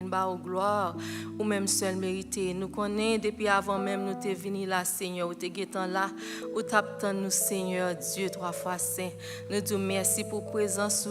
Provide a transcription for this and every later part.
bas au gloire, ou même seul mérité. Nous connaissons depuis avant même nous t'es venu là, Seigneur, ou t'es guettant là, ou t'attends nous, Seigneur, Dieu, 3 fois saint. Nous disons merci pour présence,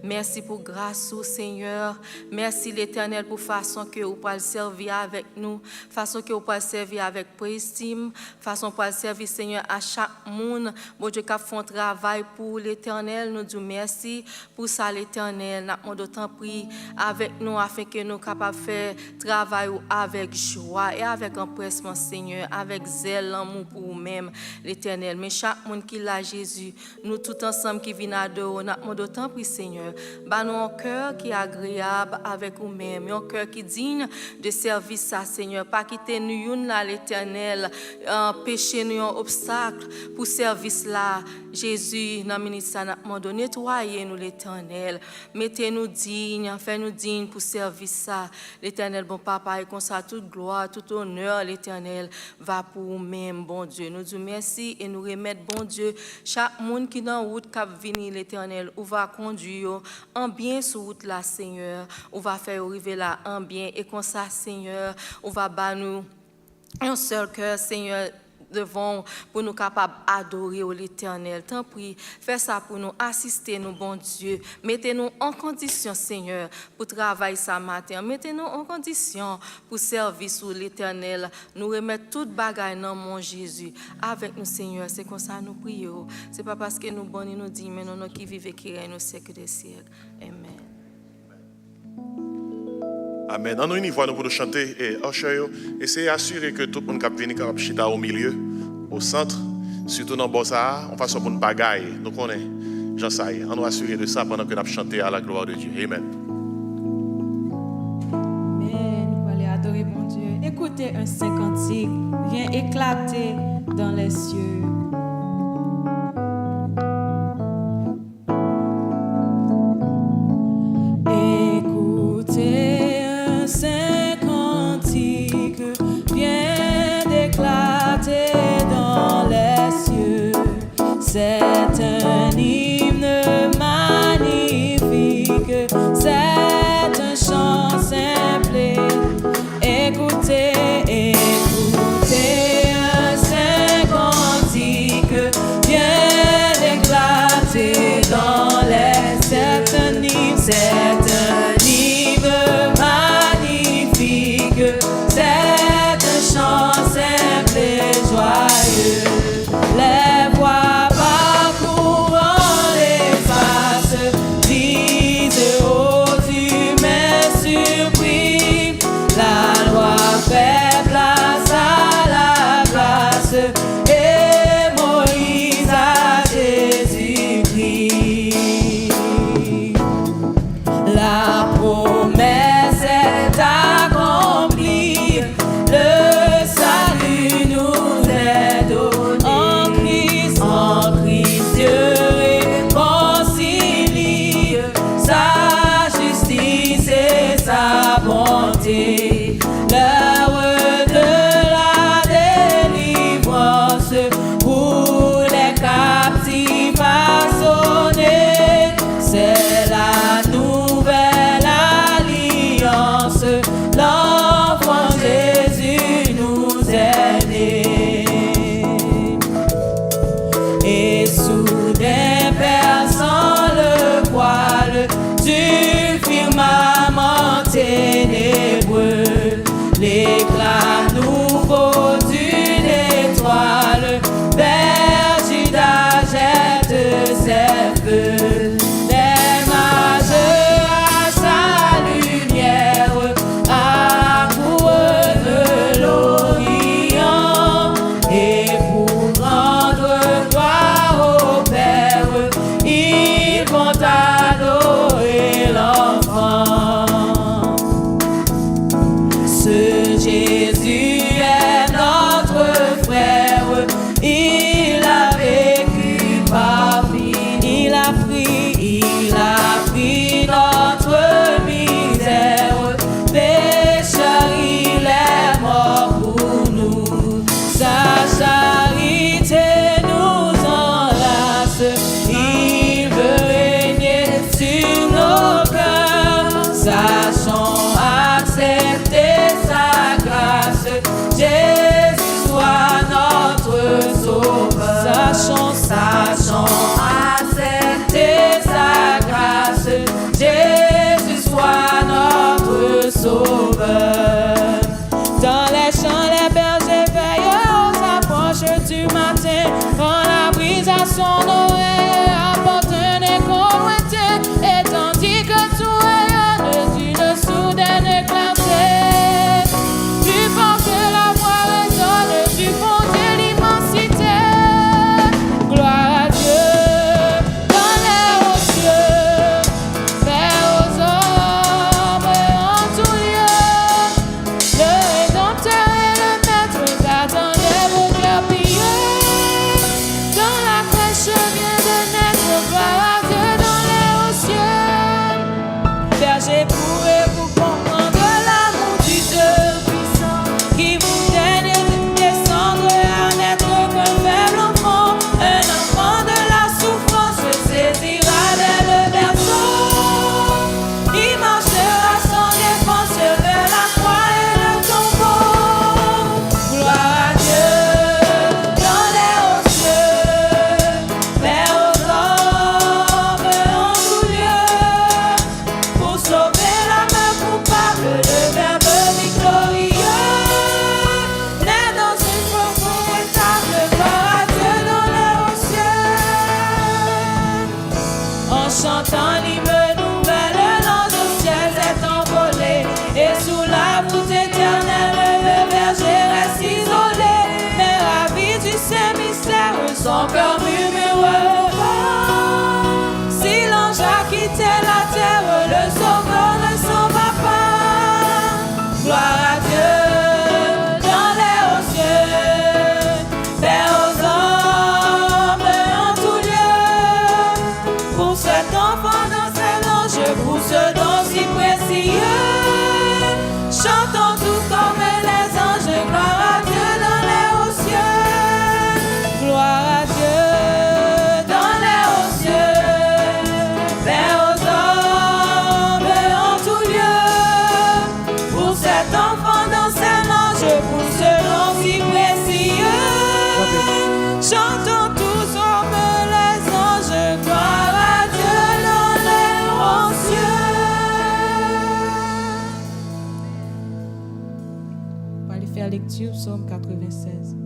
merci pour grâce, Seigneur. Merci l'Éternel pour façon que vous pouvez servir avec nous, façon que vous pouvez servir avec préestime, façon pour servir, Seigneur, à chaque monde. Bon Dieu, qui a fait un travail pour l'Éternel, nous disons merci pour ça, l'Éternel. Nous avons d'autant pris avec nous afin que nous capables de faire travail avec joie et avec empressement, Seigneur, avec zèle, l'amour pour vous-même, l'Éternel. Mais chaque monde qui l'a Jésus, nous tous ensemble qui viennent adorer, nous avons d'autant pris, Seigneur, bah nous un cœur qui est agréable avec vous-même, un cœur qui est digne de service, ça, Seigneur. Pas quitter nous là, l'Éternel, péché nous un obstacle pour service là. Jésus, dans le ministère, nous demandons nettoyer nous, l'Éternel. Mettez-nous dignes, faites-nous dignes pour service ça. L'Éternel, bon papa, et comme ça, toute gloire, tout honneur, l'Éternel, va pour nous-mêmes, bon Dieu. Nous disons merci et nous remettons, bon Dieu, chaque monde qui est dans la route qui vient, l'Éternel, ou va conduire en bien sur route là, Seigneur. On va faire arriver là en bien. Et comme ça, Seigneur, on va battre nous un seul cœur, Seigneur, devant pour nous capables d'adorer l'Éternel. Tant pis, fais ça pour nous, assister nous, bon Dieu. Mettez-nous en condition, Seigneur, pour travailler ça matin. Mettez-nous en condition pour servir sur l'Éternel. Nous remettre toute bagaille dans mon Jésus. Avec nous, Seigneur, c'est comme ça nous prions. C'est pas parce que nous bons nous disons, mais nous qui vivons et qui règnent au siècle des siècles. Amen. Amen. En une fois, nous pouvons chanter et essayez d'assurer que tout le monde qui vient chita au milieu, au centre, surtout dans Bossa, on fasse pour une bagaille. Nous connaissons, Jean Saï. On nous assurer de ça pendant que nous chantons à la gloire de Dieu. Amen. Amen. Nous allons adorer mon Dieu. Écoutez un saint cantique, vient éclater dans les cieux. C'est un hymne magnifique, c'est un chant simple. Écoutez, écoutez un saint cantique. sauveur. Dans les champs, les bergers veillent aux approches du matin. Quand la brise à son oreille apporte un écho lointain, et tandis que tout rayonne d'une soudaine clarté, plus fort que la voix résonne du fond de l'immensité. Gloire à Dieu dans les hauts cieux, paix aux hommes en tout lieu. Le Rédempteur et le Maître qu'attendait vos cœurs pieux. Dans la crèche vient de naître, gloire à Dieu dans les hauts cieux. Berger, pourrez-vous comprendre l'amour du Dieu puissant qui vous daigne descendre à n'être qu'un faible enfant, un enfant de la souffrance saisira dès le berceau. Il marchera sans défense vers la croix et le tombeau. Gloire à Dieu dans les hauts cieux, paix aux hommes en tout lieu. Pour sauver l'âme coupable, le Verbe victorieux naît dans une profonde table. Gloire à Dieu dans les hauts cieux. En chantant l'hymne nouvelle, l'ange au ciel s'est envolé, et sous la voûte éternelle, le berger reste isolé. Mais ravi du saint mystère, son cœur murmure pas. Si l'ange a quitté la terre, le sauveur ne s'en va pas. Gloire à Dieu dans les hauts cieux, paix aux hommes en tout lieu. Pour cet enfant dans ses anges, pour ce don si précieux, chantons tous comme les anges. Gloire à Dieu dans les hauts cieux, gloire à Dieu dans les hauts cieux, paix aux hommes en tout lieu. Pour cet enfant dans ses anges, pour ce nom si précieux, chantons tous comme les anges. Gloire à Dieu dans les hauts cieux. On va aller faire lecture, psaume 96.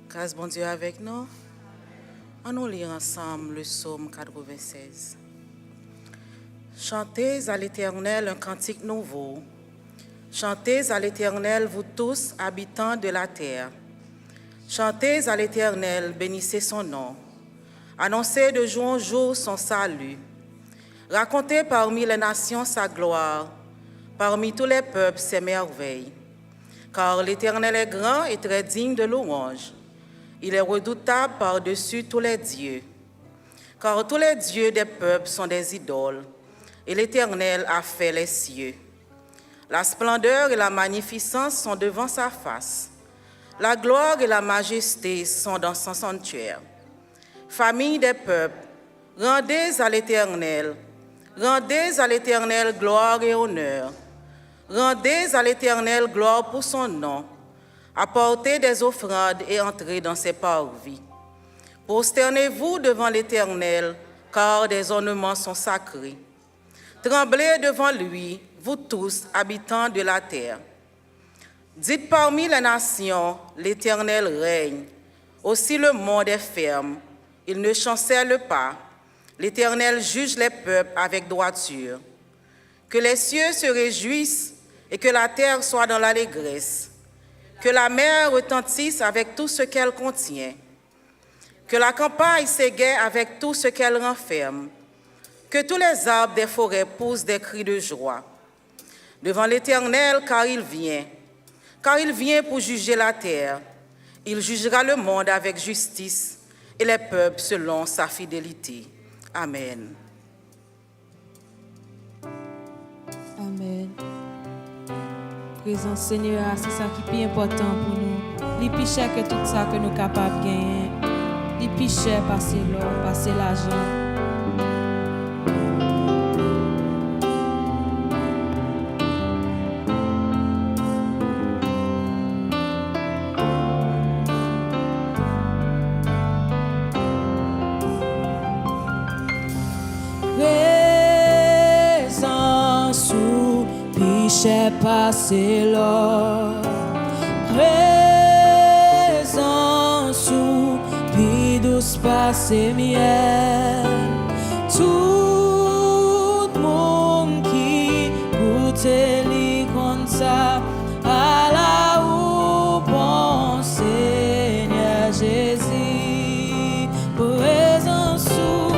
Grâce bon Dieu avec nous. On nous lire ensemble le psaume 96. Chantez à l'Éternel un cantique nouveau. Chantez à l'Éternel, vous tous, habitants de la terre. Chantez à l'Éternel, bénissez son nom. Annoncez de jour en jour son salut. Racontez parmi les nations sa gloire, parmi tous les peuples ses merveilles. Car l'Éternel est grand et très digne de louange. Il est redoutable par-dessus tous les dieux. Car tous les dieux des peuples sont des idoles, et l'Éternel a fait les cieux. La splendeur et la magnificence sont devant sa face. La gloire et la majesté sont dans son sanctuaire. Famille des peuples, rendez à l'Éternel gloire et honneur. Rendez à l'Éternel gloire pour son nom. Apportez des offrandes et entrez dans ses parvis. Prosternez-vous devant l'Éternel, car des ornements sont sacrés. Tremblez devant lui, vous tous, habitants de la terre. Dites parmi les nations, l'Éternel règne. Aussi le monde est ferme, il ne chancelle pas. L'Éternel juge les peuples avec droiture. Que les cieux se réjouissent et que la terre soit dans l'allégresse. Que la mer retentisse avec tout ce qu'elle contient. Que la campagne s'égaie avec tout ce qu'elle renferme. Que tous les arbres des forêts poussent des cris de joie. Devant l'Éternel, car il vient pour juger la terre. Il jugera le monde avec justice et les peuples selon sa fidélité. Amen. Amen. Présent Seigneur, c'est ça qui est plus important pour nous. Les plus cher que tout ça que nous sommes capables de gagner. Les plus cher passer l'or, passer l'argent. présence ou piché passé là. Présence ou pi douce passé miel. Tout monde qui goûte li comme ça à la ou bon Seigneur Jésus. Présence ou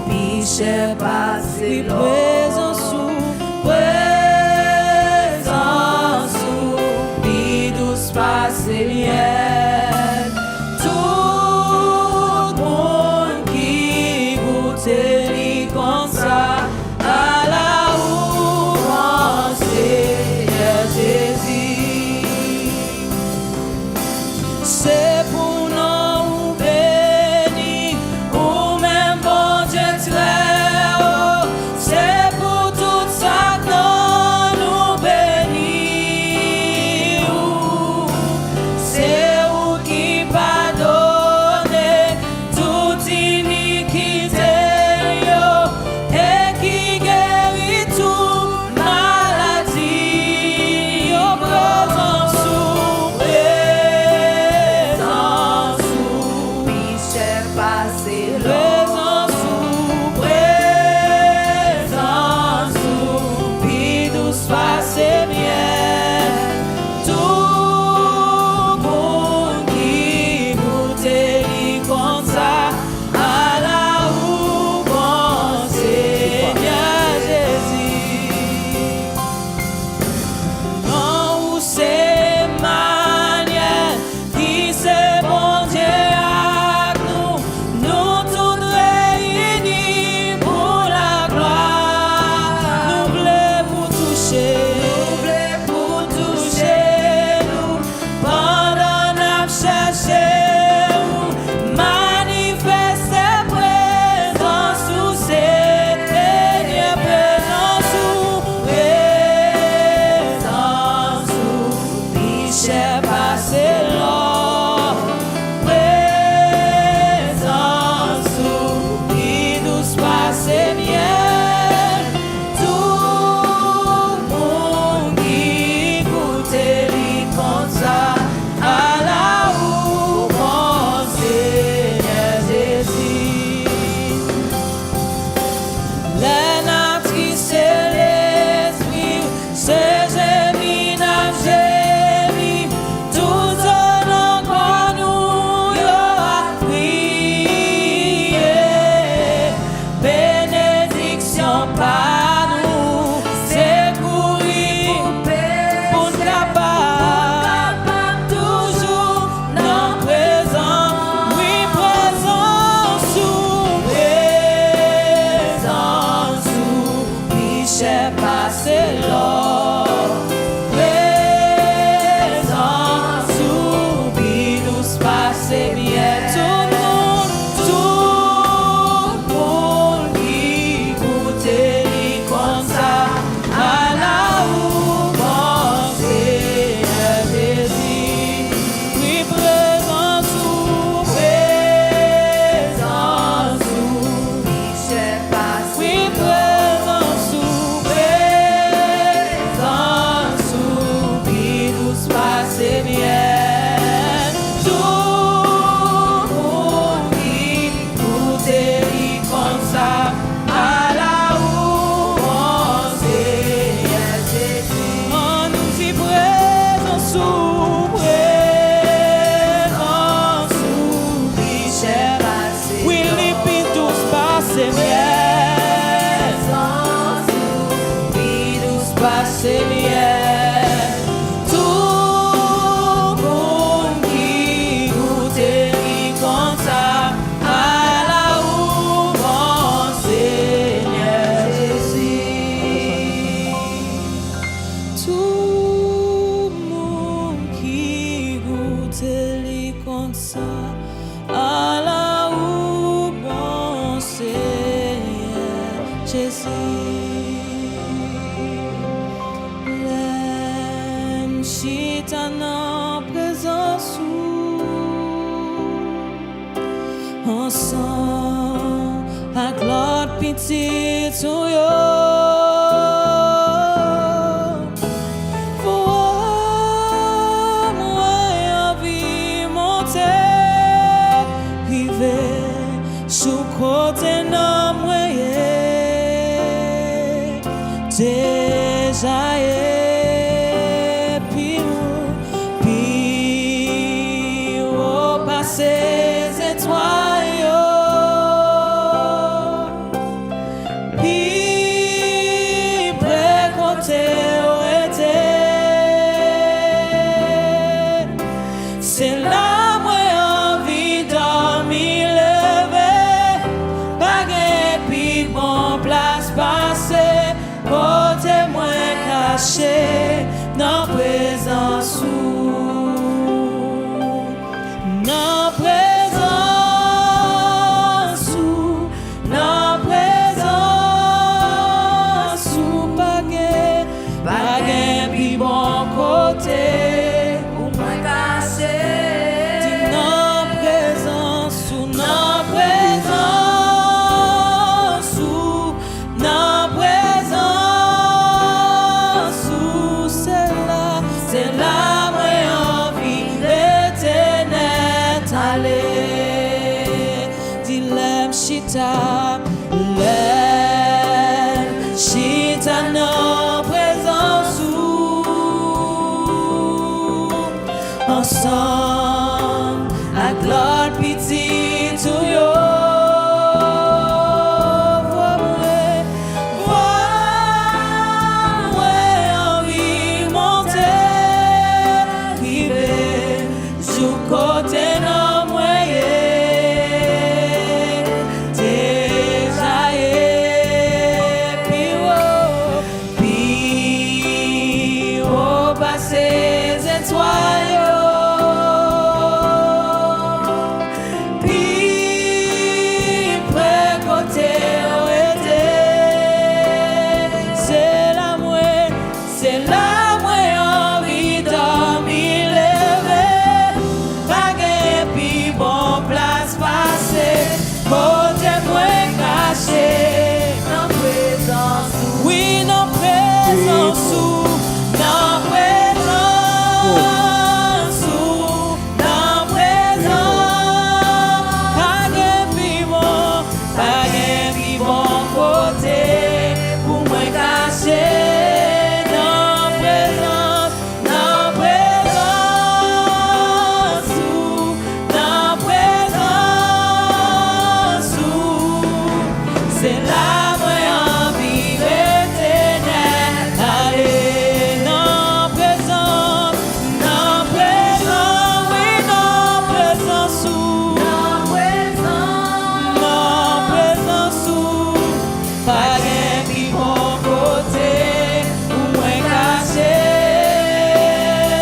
piché passé là. Présence ou pi douce passé miel. Tout monde qui goûte li comme ça à la ou Seigneur Jésus. C'est pour nous bénir, ou même bon Dieu très haut. C'est pour tout ça que nous bénir. C'est où qui pardonne toute iniquité et qui guérit toute maladie. Présence ou piché passé là. Présence ou pi douce passé miel. Tout monde qui goûte li comme ça à la ou bon Seigneur Jésus. Non ou c'est manière qui c'est bon Dieu avec nous. Nous tous réunis pour la gloire. Nous voulons pour toucher nous pendant nous chercher ou manifester présence ou Seigneur. Présence ou piché passé là. Présence ou pi douce passé miel. Tout monde qui goûte li comme ça à la ou bon Seigneur Jésus. Les natrices et l'esprit, c'est gémi, n'a gémi. Tout en encore nous y a prié. Bénédiction par nous, c'est courir pour nous capable toujours dans présence. Oui, présence ou piché passé là. Présence ou pi douce passé miel. Tout monde qui goûte li comme ça à la ou bon Seigneur Jésus. Oui, présence ou piché passé. Oui, présence ou pi douce passé miel. Tout monde qui goûte li comme ça à la ou bon Seigneur Jésus. On nous dit présence ou piché passé. Oui, li pi douce passé miel. Présence ou pi douce passé miel. Tout monde qui goûte li comme ça à la ou bon Seigneur Jésus. Tout monde qui goûte li comme ça à la ou bon Seigneur Jésus. L'aime chita en présence ou ensemble à gloire. gloire pitié tout yo. Côté non moyen déjà puis au passé étoiles puis près côté était c'est là dans présence dans présence dans présence pas gain puis bon côté ou moins caché dans présence dans présence dans c'est là moi envie l'éternel aller dilemme chita non présence ensemble à gloire pitié tout yo. Côté non moyen déjà puis au passé étoiles puis près côté était c'est la moi envie dormir bon place passée, côté moins caché, dans présence, oui, dans présence, dans présence, dans présence, pas gain bon côté, pour moins caché, dans présence, dans présence. C'est là moi envie l'éternel aller dans présence, oui, dans présence, pas gain puis bon côté, ou moins caché,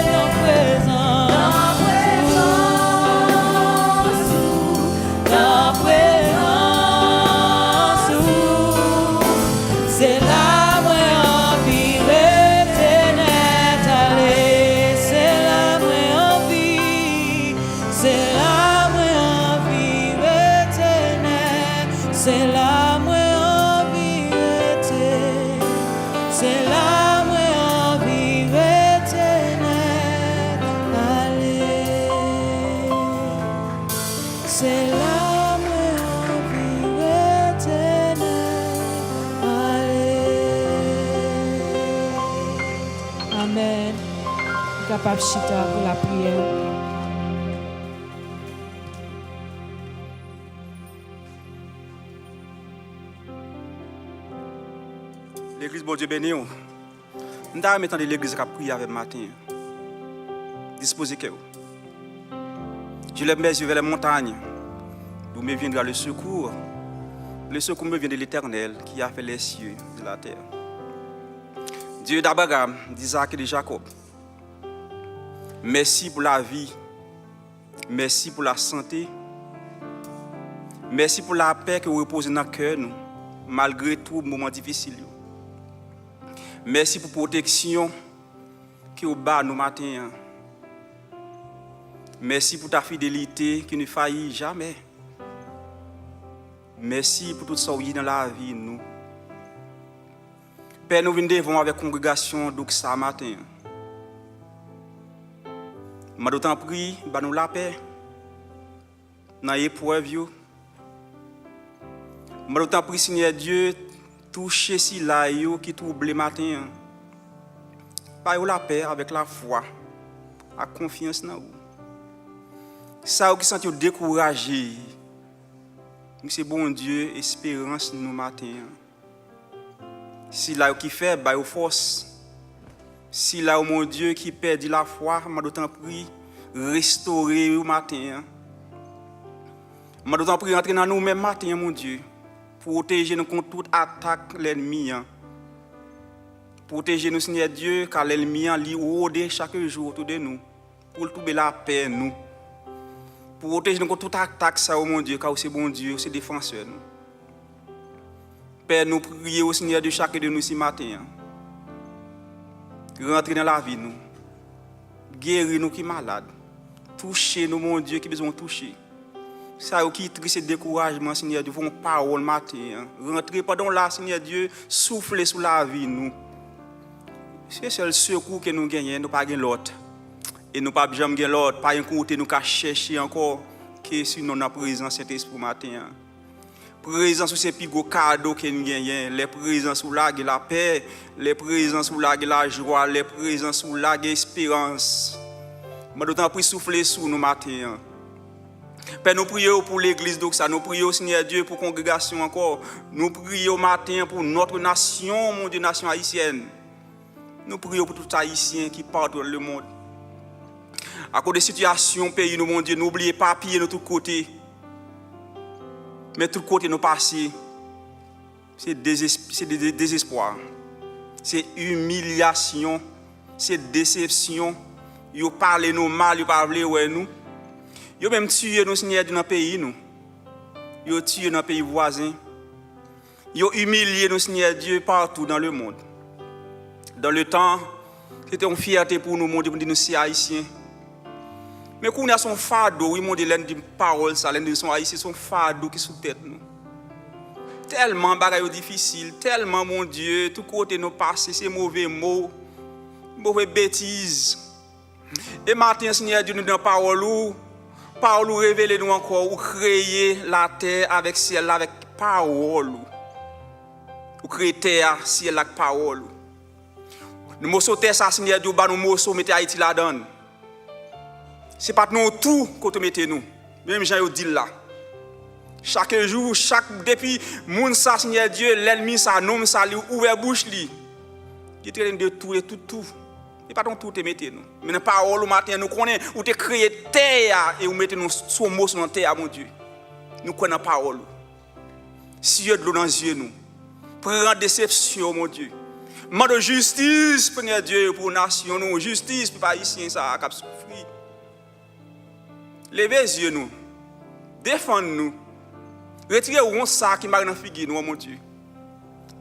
dans présence, c'est là moi envie l'éternel aller, c'est là moi envie, c'est là moi envie l'éternel, c'est là moi envie l'éternel, c'est là moi envie l'éternel aller, c'est là. Amen. Capable chita pour la prière. L'église, bon Dieu béni. Nous avons maintenant l'église qui a prié avec matin. Disposez que je lève mes yeux vers les montagnes, d'où me viendra le secours. Le secours me vient de l'Éternel qui a fait les cieux et la terre. Dieu d'Abraham, d'Isaac et de Jacob. Merci pour la vie. Merci pour la santé. Merci pour la paix que vous reposez dans le cœur, malgré tout moment difficile. Merci pour la protection que vous bat nous matin. Merci pour ta fidélité qui ne faillit jamais. Merci pour tout ça qui est dans la vie, nous. Père, nous venons devant avec la congrégation d'Oxa matin. Je t'en prie, nous la paix. Dans l'épreuve, je t'en prie, Seigneur Dieu, toucher si là qui trouble le matin. Par la paix avec la foi, la confiance dans vous. Ça qui sent découragé. C'est bon Dieu, espérance nous matin. Si là qui fait, bah au force. Si là mon Dieu qui perd la foi, m'a d'autant prie restaurer au matin. M'a d'autant prie rentrer dans nous même matin mon Dieu, protéger nous contre toute attaque l'ennemi. Protéger nous Seigneur Dieu car l'ennemi li rôde chaque jour autour de nous pour trouver la paix nous. Protéger nous contre toute attaque ça mon Dieu car c'est bon Dieu, c'est défenseur nous. Père, nous prions au Seigneur de chacun de nous ce matin. Rentrer dans la vie nous. Guérir nous qui sont malades. Toucher nous, mon Dieu, qui besoin de toucher. Ça qui est triste et découragement, Seigneur Dieu, vos paroles matin. Rentrer pendant là, Seigneur Dieu, souffler sur la vie nous. C'est le seul secours que nous gagnons, nous pas l'autre. Et nous pas jamais gagner l'autre, pas un côté nous chercher encore que si nous avons présence cet esprit matin. Présence sur ces plus gros cadeaux que nous gagnons, les présences sur la paix, les présences sur la joie, les présences sur l'espérance. Mais d'autant plus souffler sur nous matin. Père, nous prions pour l'église d'Oxa, nous prions Seigneur Dieu pour la congrégation encore. Nous prions matin pour notre nation, mon Dieu, nation haïtienne. Nous prions pour tout haïtien qui partent dans le monde. À cause des situations, pays, nous, mon Dieu, n'oubliez pas piller de tous côtés. Mais de tous côtés, nous passons. C'est désespoir. C'est humiliation. C'est déception. Ils parlent nous mal, ils parlent nous. Ils même tué nos Seigneur dans le pays. Ils tué dans le pays voisin. Ils humilié nos Seigneur Dieu partout dans le monde. Dans le temps, c'était une fierté pour nous, mon Dieu, pour nous si haïtiens. Mais quand on a son fardeau, oui, mon Dieu, l'un des paroles, ça, l'un de son haïtien, son fardeau qui est sous tête nous. Tellement bagaille difficile, tellement, mon Dieu, tout côté nous passe, ces mauvais mots, mauvaises bêtises. Et maintenant, Seigneur Dieu, nous dans parole, parole révèle nous encore, ou créer la terre avec ciel, avec parole. Ou créer terre, ciel avec parole. Nous morceaux terre, ça, Seigneur Dieu, nous morceaux, mettez Haïti là-dedans. Ce n'est pas nous tout que mettez nous. Même Jean dit là. Chaque jour, depuis moun sa Seigneur Dieu, l'ennemi ça nomme ça lui ouvert bouche li. Il train de tout et tout. Et pas tout te mettez nous. Mais pas parole matin nous connaît ou te créer terre et ou mettez nous sur mot sur terre mon Dieu. Nous connaissons parole. Si de l'eau dans les yeux nous. Prends déception mon Dieu. Mande justice pour Dieu pour nation nous, justice pour pas ici ça cap souffrir. Levez les yeux nous. Défendez-nous. Retirez ou ça qui marque dans figure nous mon Dieu.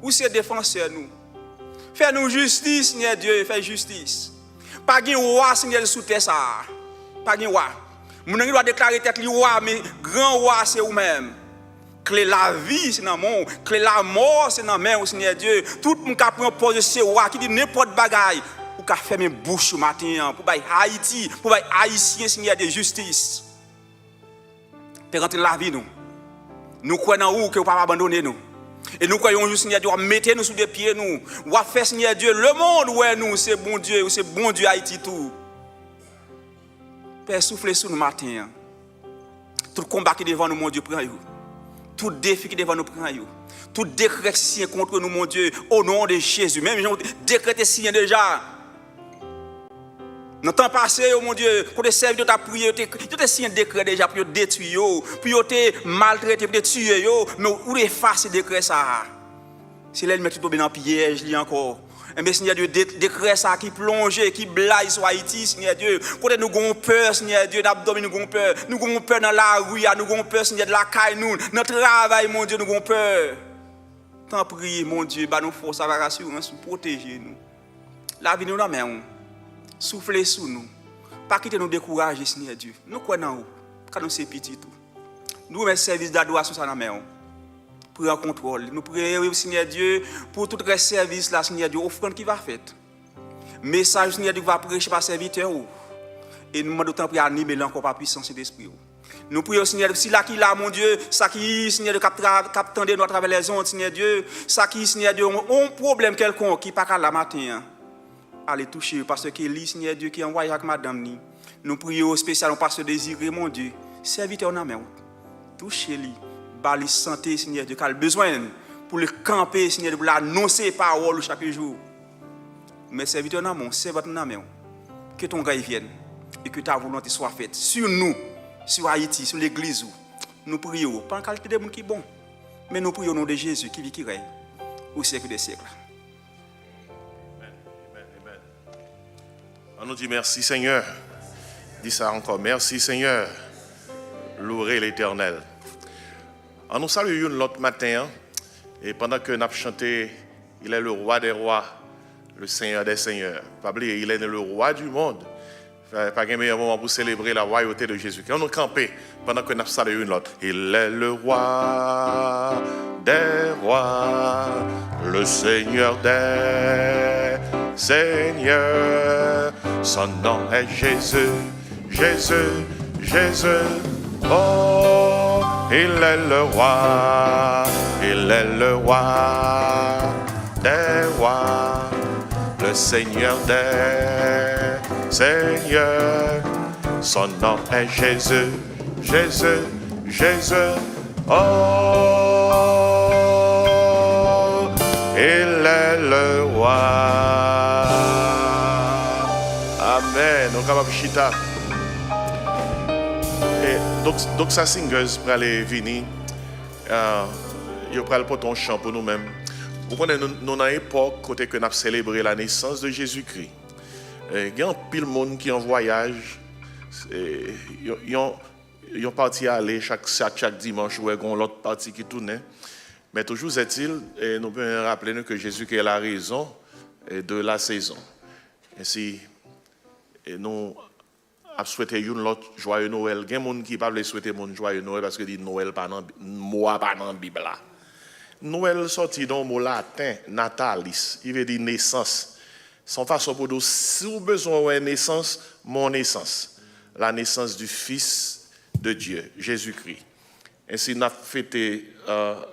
Ou c'est défenseur nous. Fais-nous justice, Seigneur Dieu, fais justice. Pas de roi, Seigneur, sous terre ça. Pas de roi. Mon Dieu doit déclarer tête le roi, mais grand roi c'est vous-même. Clé la vie, c'est dans mon. Clé la mort, c'est dans main, Seigneur Dieu. Tout le monde qui prend pose de ce roi, qui dit n'importe bagaille, pour qu'à fermer bouche matin, pour bailler Haïti, pour bailler Haïtien, Seigneur de justice. Pour rentrer dans la vie, nous. Nous croyons en vous que vous ne pouvez pas abandonner nous. Et nous croyons juste, Seigneur Dieu, mettez nous sous des pieds, nous. Ou à faire, Seigneur Dieu, le monde où est nous, c'est bon Dieu Haïti tout. Père, soufflez sur nous matin. Tout combat qui est devant nous, mon Dieu, prends-vous. Tout défi qui est devant nous, prends-vous. Tout décret signé contre nous, mon Dieu, au nom de Jésus. Même décret signé déjà. Dans le temps passé, mon Dieu, pour te servir, tu as prié, tu as signé un décret déjà pour te détruire, pour te maltraiter, pour te tuer, mais où effacer le décret ça? C'est là que tu tombes dans le piège, encore. Mais Seigneur Dieu, décret ça qui plonge, qui blague sur Haïti, Seigneur Dieu. Quand nous avons peur, Seigneur Dieu, d'abdomen, nous avons peur. Nous avons peur dans la rue, nous avons peur, Seigneur, de la caille, nous. Notre travail, mon Dieu, nous avons peur. Tant prie, mon Dieu, bah nous force avec assurance, protéger nous. La vie nous la main. Soufflez sur nous. Pas quitter nous décourager, Seigneur Dieu. Nous croyons en vous. Quand nous sommes petits tout. Nous mettons service d'adoration dans la main. prend contrôle. Nous prions, Seigneur Dieu, pour tout le service, là, Seigneur Dieu, offrande qui va faite. Message, Seigneur Dieu, va prêcher par serviteur. Et nous demandons tant pour animer encore par puissance d'esprit. Nous prions, Seigneur, si là qui là, mon Dieu, ça qui, Seigneur Dieu, capte de nous à travers les ondes, Seigneur Dieu, ça qui, Seigneur Dieu, un problème quelconque qui pas qu'à la matin, allez toucher, parce que lui, Seigneur Dieu, qui envoie avec madame, nous prions spécialement parce que désiré, mon Dieu, serviteur en main, touchez-lui, bali santé, Seigneur Dieu, qu'il a besoin pour le camper, Seigneur Dieu, pour l'annoncer parole chaque jour. Mais serviteur en main, c'est votre main, que ton gars vienne et que ta volonté soit faite sur nous, sur Haïti, sur l'église. Nous prions, pas en qualité de monde qui est bon, mais nous prions au nom de Jésus qui vit, qui règne au siècle des siècles. Amen. On nous dit merci Seigneur. Dis ça encore, merci Seigneur. Louez l'Éternel. On nous salue l'autre matin, et pendant que nous avons chanté, il est le roi des rois, le Seigneur des seigneurs. Pas oublier, il est le roi du monde. Pas un meilleur moment pour célébrer la royauté de Jésus. On nous campé pendant que nous saluons l'autre. Il est le roi des rois, le Seigneur des seigneurs. Son nom est Jésus, Jésus, Jésus. Oh, il est le roi des rois, le Seigneur des seigneurs. Son nom est Jésus, Jésus, Jésus. Oh, il est le roi. Amen. On va chita. Donc ça singers pour aller venir. Yo pral pour ton chant pour nous-mêmes. Vous connaissez nous dans époque côté que nous avons célébré la naissance de Jésus-Christ. Il y a un pile monde qui en voyage. Ils ont parti à aller chaque dimanche ou l'autre partie qui tourne. Mais toujours est-il, nous pouvons rappeler que Jésus est la raison de la saison. Ainsi, nous avons souhaité une autre joyeux Noël. Il y a des gens qui ne peuvent pas souhaiter mon joyeux Noël parce que dit Noël pas dans moi pas dans la Bible. Noël sorti dans le mot latin natalis, il veut dire naissance. Son façon pour dire si vous avez besoin de naissance, mon naissance, la naissance du Fils de Dieu, Jésus-Christ. Ainsi, nous avons fêté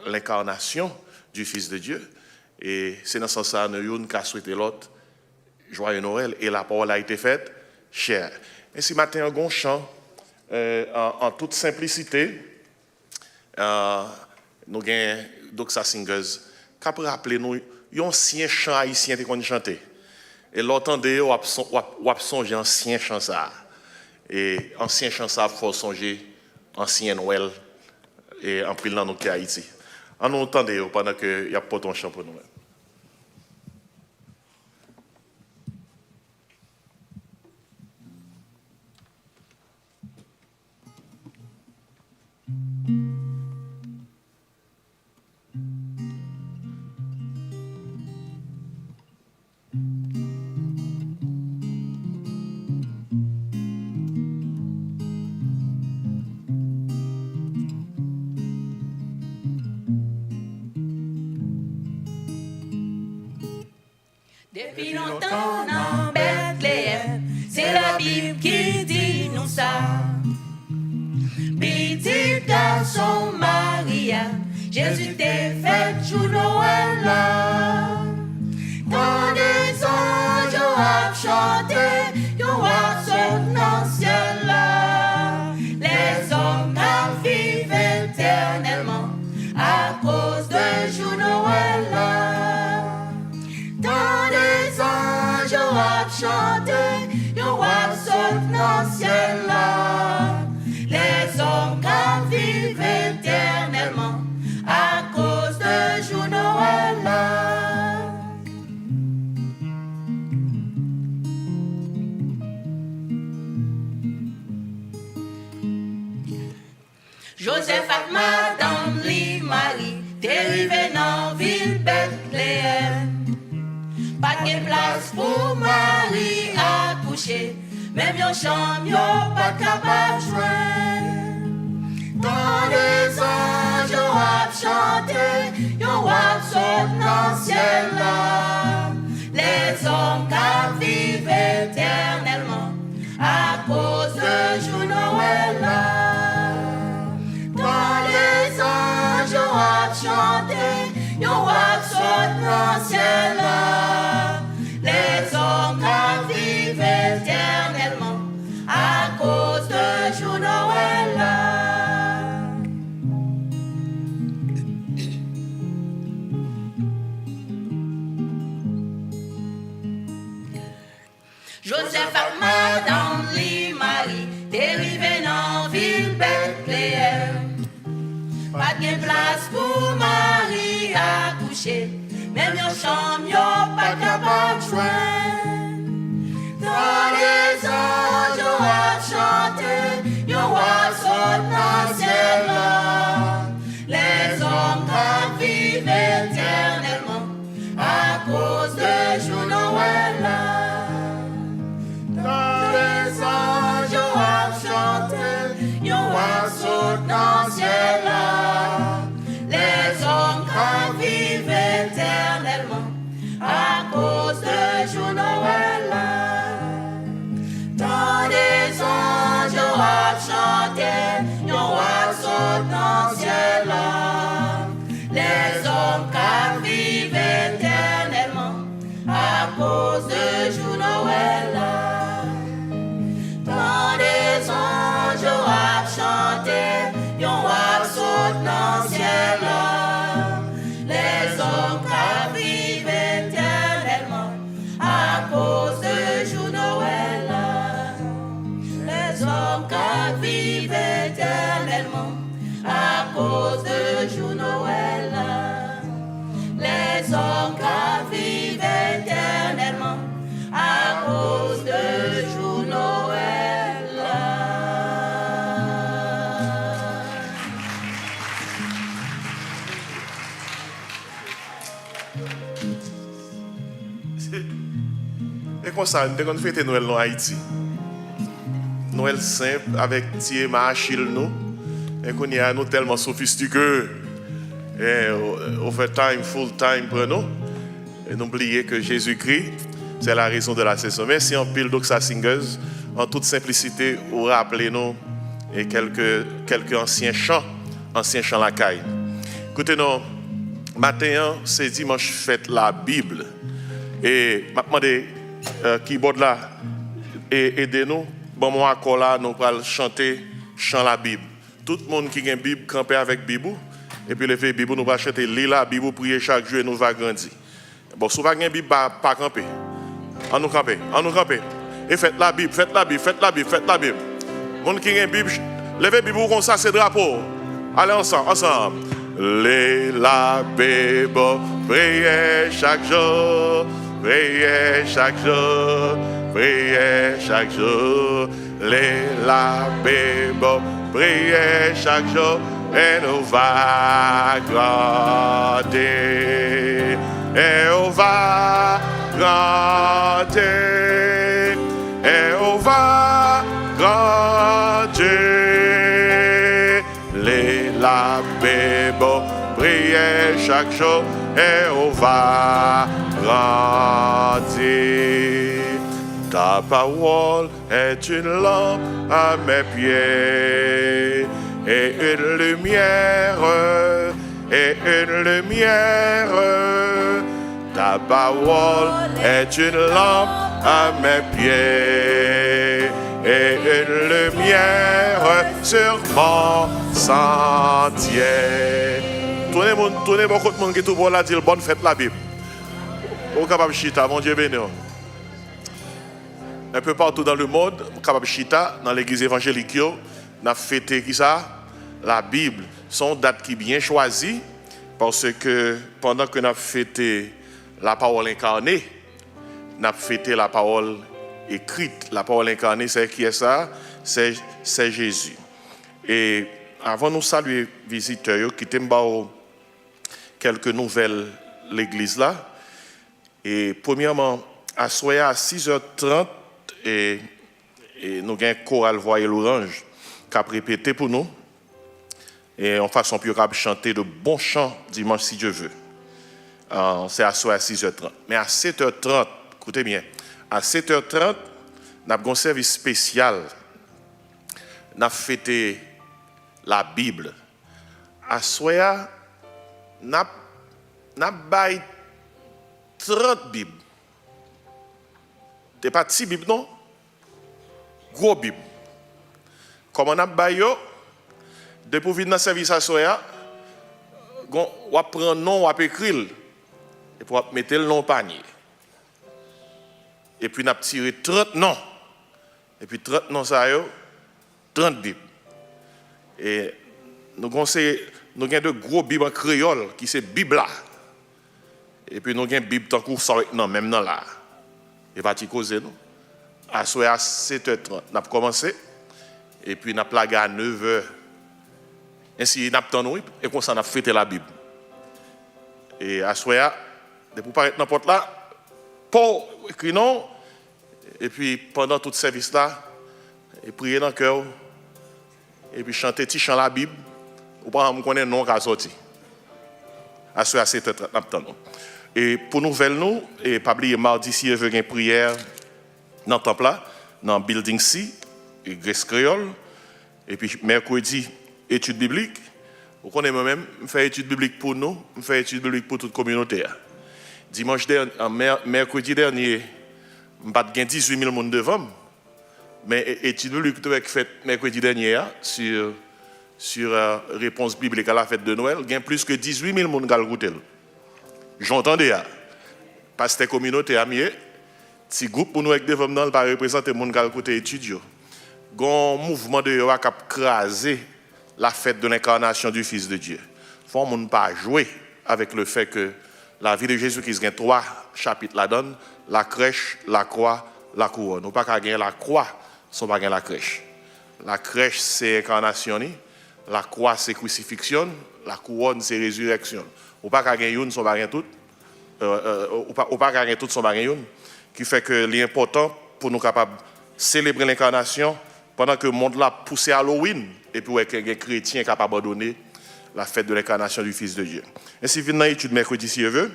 l'incarnation du Fils de Dieu. Et c'est dans ce sens-là que nous avons souhaité l'autre joyeux Noël. Et la parole a été faite chère. Ainsi, matin, un bon chant, en toute simplicité, nous avons Doxa Singers, qui a rappelé nous, un ancien chant haïtien qu'on chantait. Et l'entendez, on a songé ancien chant ça. Et ancien chant ça, il faut songer ancien Noël et en pile dans nos Haïti. On entendez pendant qu'il y a pas ton chant pour nous. Depuis longtemps dans Bethléem, c'est la Bible qui dit nous ça. Petit garçon Maria, Jésus t'est fait jour Noël là. Quand des anges ont chanté, ils ont sauté dans le ciel là. Les hommes vivent éternellement à cause de jour Noël là. Chanter, yo wap saute dans le ciel là. Les hommes vivent éternellement à cause de jour Noël là. Joseph ak Madame li Marie, t'es arrivé dans ville Bethléem. Pas de place pour Marie accoucher, même yon chambre yon pas capable de joindre. Quand les anges ont chanté, ils ont sauté dans le ciel là. Les hommes qui vivent éternellement à cause de jour Noël là. Quand les anges ont chanté, ils ont sauté dans le ciel là. Les hommes qui vivent éternellement à cause de jour Noël là. Joseph et Madame Marie, dérivé dans ville Bethléem. Pas de place pour Marie à coucher, même yon chambre yon pas capable de joindre. Dans les anges ont chanté, yon sauté dans le ciel là. Les hommes qui vivent éternellement à cause de jour Noël là. Dans les anges ont chanté, yon sauté dans le ciel là. Les hommes qui vivent éternellement à cause de jour Noël là. Dans les anges ont chanté, yon sauté dans le ciel là. Les hommes qui vivent éternellement à cause de jour Noël là. Dans les anges ont chanté, yon sauté dans le ciel là. Les hommes qui vivent éternellement à cause de jour Noël là. Les hommes qui vivent éternellement à cause de jour Noël là. Les hommes qui vivent éternellement à cause de jour Noël là. Et comme ça, nous avons fêté Noël en Haïti. Noël simple avec Thiema, Achille nous. Et qu'on y a nous tellement sophistiqués. Et overtime, full time pour nous. Et n'oubliez que Jésus-Christ, c'est la raison de la saison. Merci en pile d'Oxa Singers. En toute simplicité, vous rappelez-nous et quelques anciens chants la caille. Écoutez-nous, matin, c'est dimanche fête la Bible. Et maintenant, keyboard là, et aidez-nous. Bon, moi, encore là, nous allons chanter chant la Bible. Tout le monde qui a une Bible, camper avec Bible. Et puis, lever Bible, nous allons chanter lire la Bible, prier chaque jour et nous allons grandir. Bon, si vous n'avez pas une Bible, pas camper. On nous camper. Et faites la Bible. Monde qui a une Bible, levez la Bible comme ça, c'est drapeau. Allez ensemble. Lire la Bible, prier chaque jour. Priez chaque jour, lire la Bible, priez chaque jour, et nous va grandir, et on va grandir, et on va grandir, lire la Bible, priez chaque jour, et on va grandir. Ta parole est une lampe à mes pieds et une lumière. Ta parole est une lampe à mes pieds et une lumière sur mon sentier. Tournez beaucoup de monde qui est tout bon là, dire bonne fête la Bible. Au capable chita, mon Dieu béni. Un peu partout dans le monde, capable chita, dans l'église évangélique, n'a fêté qui ça? La Bible. Son date qui est bien choisie parce que pendant que n'a fêté la parole incarnée, n'a fêté la parole écrite. La parole incarnée, c'est qui est ça? C'est Jésus. Et avant de nous saluer visiteurs, qui t'aiment quelques nouvelles l'église là. Et premièrement, à 6h30, et nous avons un choral Voyer l'Orange qui a répété pour nous. et en façon plus capable chanter de bons chants dimanche si Dieu veut. C'est à 6h30. Mais à 7h30, écoutez bien, à 7h30, nous avons un service spécial. Nous avons fêté la Bible. À Soya, nous avons 30 Bibles. Ce n'est pas petit Bible, non? Gros Bible. Comme on a baillé, depuis venir dans le service à Soya, on va prendre un nom, on va écrire, et pour mettre le nom au panier. Et puis on a tiré 30 noms. Et puis 30 noms, ça y est, 30 Bibles. Et nous avons de gros Bibles en créole, qui c'est Bible là. Et puis nous avons une Bible tant qu'on sort avec nous, même dans là. Et va causer nous. À 7h30, nous avons commencé. Et puis nous avons plagué à 9h. Ainsi, nous avons attendu et comme ça, nous avons fêté la Bible. Et à Soya, depuis paraître dans la porte là, pour écrire non. Et puis pendant tout ce service là, et prier dans le cœur. Et puis chanter petit chant la Bible. Ou pas, on connaît le nom qui a sorti. À Soya, 7h30, nous attendons. Et pour nous faire nous, et pas oublier mardi, si vous avez une prière dans le temple là, dans le building C, et Grèce créole. Et puis mercredi, études bibliques. Vous connaissez moi-même, je fais études bibliques pour nous, je fais études bibliques pour toute communauté. Dimanche dernier, mercredi dernier, je n'ai pas 18 000 personnes devant. Mais études bibliques que j'ai faites mercredi dernier sur réponse biblique à la fête de Noël, il y a plus que 18 000 personnes qui ont goûté. J'entendais, pasteur communauté ami, si groupe pour nous avec des femmes dans le pas représenter les gens qui ont côté étudiants. Il y a un mouvement de qui a crasé la fête de l'incarnation du Fils de Dieu. Il faut ne pas jouer avec le fait que la vie de Jésus-Christ a 3 chapitres là-dedans, la crèche, la croix, la couronne. Nous ne pouvons pas gagner la croix sans pas gagner la crèche. La crèche, c'est l'incarnation, la croix, c'est crucifixion, la couronne, c'est résurrection. Ou pas gagner une sans gagner tout, ou pas gagner tout sans gagner une, qui fait que l'important pour nous capables de célébrer l'incarnation pendant que le monde l'a poussé à Halloween et puis que les chrétiens capables d'abandonner la fête de l'incarnation du Fils de Dieu. Ainsi, venons étude mercredi si vous veut,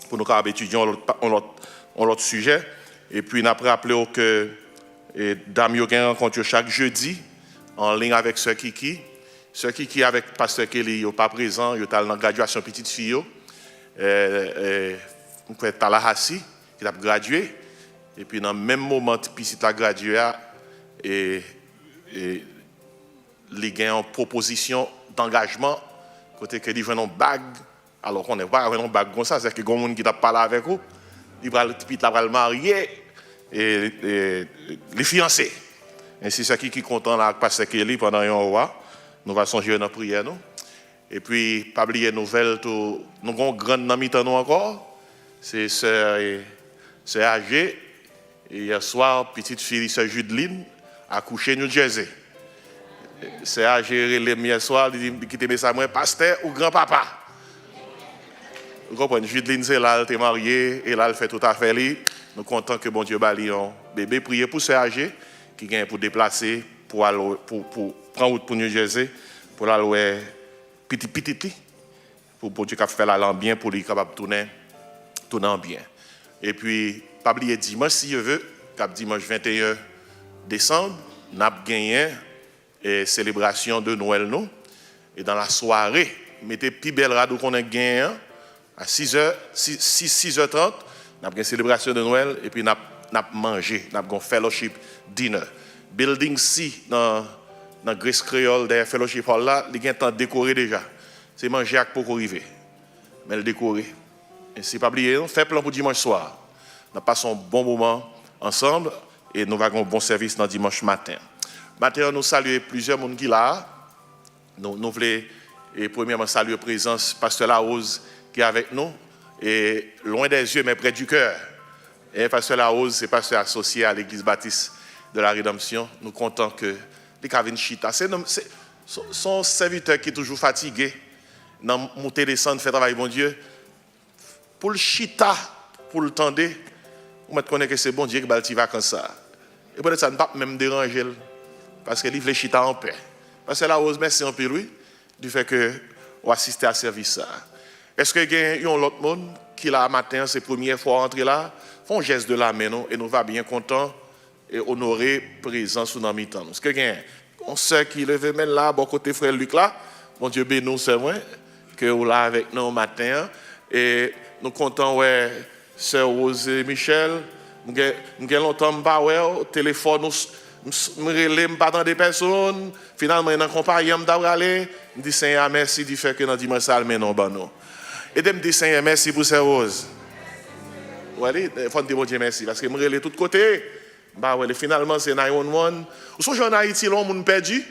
pour nous capables d'étudier l'autre sujet. Et puis, nous avons rappelé que Dame Yogan rencontre chaque jeudi en ligne avec Sœur Kiki. Sœur Kiki avec Pasteur Kelly, il n'est pas présent, il est dans la graduation petite fille. On fait Tallahassee, il a gradué. Et puis, dans le même moment, puis il a gradué, et il a une proposition d'engagement, côté que il veut une bague, alors qu'on n'est pas avec une bague comme ça, c'est que les gens qui t'a parlé avec vous, il va le marier et les fiancés. Ainsi, c'est qui est content là, Pasteur Kelly pendant un mois. Nous allons songer dans la prière. Et puis, pas oublier nouvelle, nous avons une grande amie encore. C'est Sœur Agé. Et hier soir, petite fille, Sœur Judeline, a couché New Jersey. Sœur Agé, hier soir, il dit qu'il ça moi, pasteur ou grand-papa. Vous comprenez, Judeline, c'est là, elle est mariée, et là, elle fait tout à fait. Nous sommes contents que bon Dieu bali un bébé. Priez pour Sœur Agé, qui vient pour déplacer, pour prendre route pour New Jersey, pour aller petit, pour Dieu faire la bien, pour lui capable tourner bien. Et puis, pas oublier dimanche, si je veux, dimanche 21 décembre, nous avons gagné une célébration de Noël. Nous. Et dans la soirée, mettez plus belle radio qu'on a gagné à 6h30, nous avons une célébration de Noël et puis nous avons mangé, nous avons un fellowship dinner. Building C dans Grèce créole, derrière fellowship hall là, il y a un temps décoré déjà. C'est manger avec pour arriver. Mais le décorer. Et c'est pas oublier, on fait plan pour dimanche soir. Nous passons un bon moment ensemble et nous avons un bon service dans dimanche matin. Matin, nous saluons plusieurs personnes qui sont là. Nous voulons, et premièrement, saluer la présence Pasteur Larose qui est avec nous. Et loin des yeux, mais près du cœur. Et Pasteur Larose, c'est pasteur associé à l'Église baptiste de la Rédemption. Nous sommes contents que les Kavin Chita, c'est son serviteur qui est toujours fatigué. Dans monter descendre, faire travail, bon Dieu. Pour le Chita, pour le tendre, on me connaît que c'est bon Dieu qui va le vacances ça. Et peut-être ça ne va pas même déranger. Parce que il veut Chita en paix. Parce que la rose, merci en peu lui. du fait que vous assistez à ce service. Est-ce que il y a un autre monde qui là matin, c'est la première fois entrer là, font un geste de la main et nous va bien content et honorer présence dans mi-temps. Est-ce que il y a un sœur qui lève même là, bon côté frère Luc là, bon Dieu bénisse c'est moi que vous là avec nous matin et nous contents ouais sœur Rose Michel, m'ai longtemps pas ouais au téléphone me relève pas dans des personnes, finalement dans compagnie me d'aller, me dit Seigneur merci du fait que dans dimanche ça mais non non. Et de me dire Seigneur merci pour ces roses. Ouais, il faut dire bon Dieu merci parce que me relève de tous côtés. Bah ouais, finalement c'est 911. Ou sont en Haïti l'homme perdu.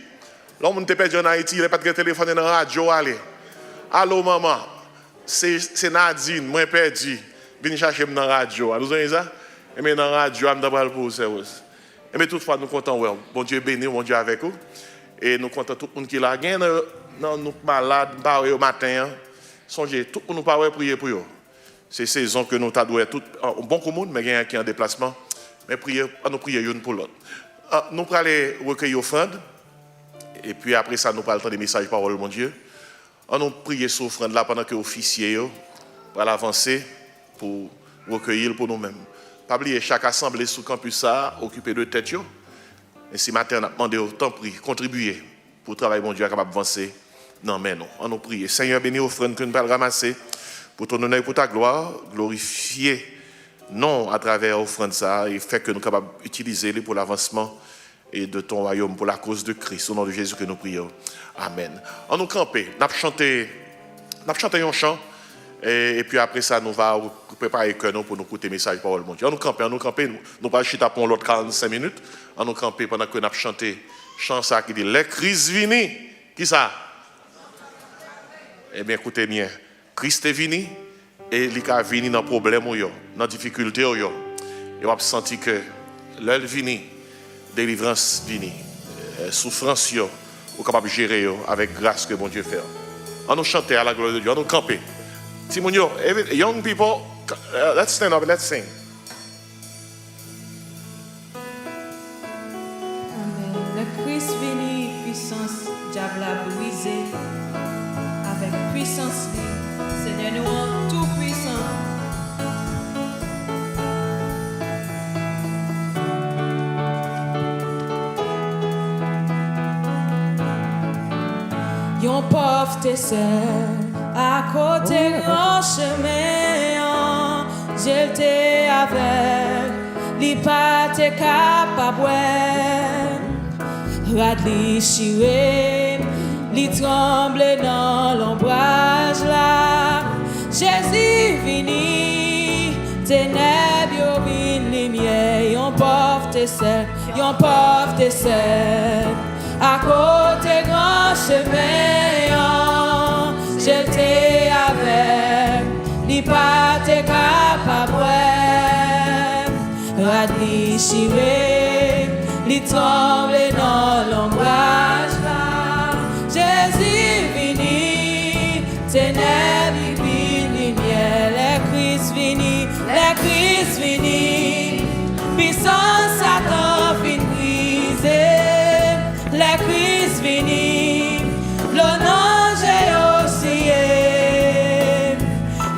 L'homme te perdu en Haïti, il n'a pas de téléphone dans la radio aller. Allô maman, c'est Nadine, moi perdu. Viens chercher dans la radio. Vous avez ça? Et mais dans la radio, je vais pour ces roses. Et mais toutefois nous comptons ouais, bon Dieu béni, bon Dieu avec vous. Et nous comptons tout le monde qui là gain non nous malades, bah au matin. Songez tout le monde pas prier pour eux. C'est saison que nous t'adouer tout un bon commun mais gain qui en déplacement. Mais prier, nous prier une pour l'autre. Nous allons aller recueillir offrande. Et puis après ça, nous parlons des messages parole, mon Dieu. Nous prier sur l'offrande là pendant que l'officier va avancer pour recueillir pour nous-mêmes. Pas oublier, chaque assemblée sous campus ça, occupé de tête. Et si matin, on a demandé autant de contribuer pour le travail, mon Dieu, capable d'avancer. Non, mais non. On nous prier. Seigneur, bénis l'offrande que nous allons ramasser pour ton honneur et pour ta gloire. Glorifier. Non, à travers l'offrande ça, et fait que nous sommes capables d'utiliser pour l'avancement et de ton royaume, pour la cause de Christ, au nom de Jésus que nous prions. Amen. On nous camper, nous avons chanté un chant, et puis après ça, nous allons préparer que nous pour nous écouter le message de parole, mon Dieu. On nous camper, nous pas chuter pour l'autre 45 minutes, on nous camper pendant que nous avons chanté chant ça qui dit, les crises vini, qui ça? Eh bien, écoutez bien, Christ est venu. Et il a venu dans le problème, dans la difficulté. Et on a senti que l'heure vini, délivrance vini, souffrance, on est capable de gérer avec grâce que bon Dieu fait. On nous chanter à la gloire de Dieu, on nous camper. Timonio, young people, let's stand up and let's sing. Amen. Le Christ vini, puissance, diable a brisé. Avec puissance, Seigneur, nous sommes tout puissants. Yon pauvre tes sœurs, à côté grand chemin, j'étais avec, li pas te capable, radli chiré, li tremble dans l'ombrage là. Jésus vini, ténèbres yo vin lumière, yon pauvre tes sœurs, à côté grand chemin, j'étais avec, li pas te capable, radli chiré, li tremble dans l'ombrage là. Jésus vini, ténèbres vin lumière, les Christ vini, puissance Satan fin brisé, les Christ vini, l'honneur j'ai aussi,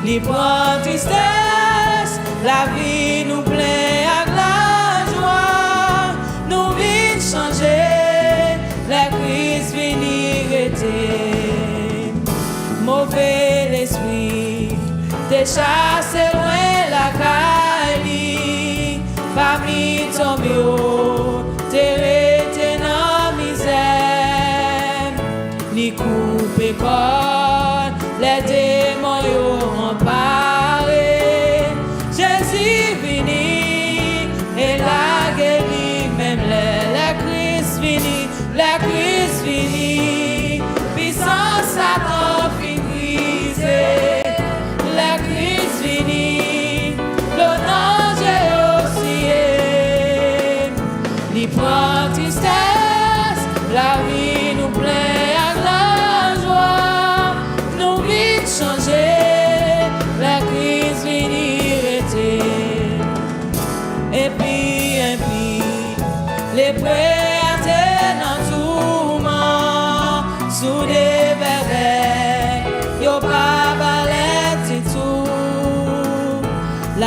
li prend tristesse, la vie nous plaît à la joie, nous vîmes changer, les Christ vini rester, mauvais l'esprit, déchassez loin la caille, parmi ton bureau, t'es resté dans misère, ni coupé corps, les démons y'ont emparé, Jésus vini, et la guéri, même les Christ vini, puissance Satan fin brisé, les Christ vini, l'honneur j'ai aussi, li prend tristesse, la vie nous plaît à la joie,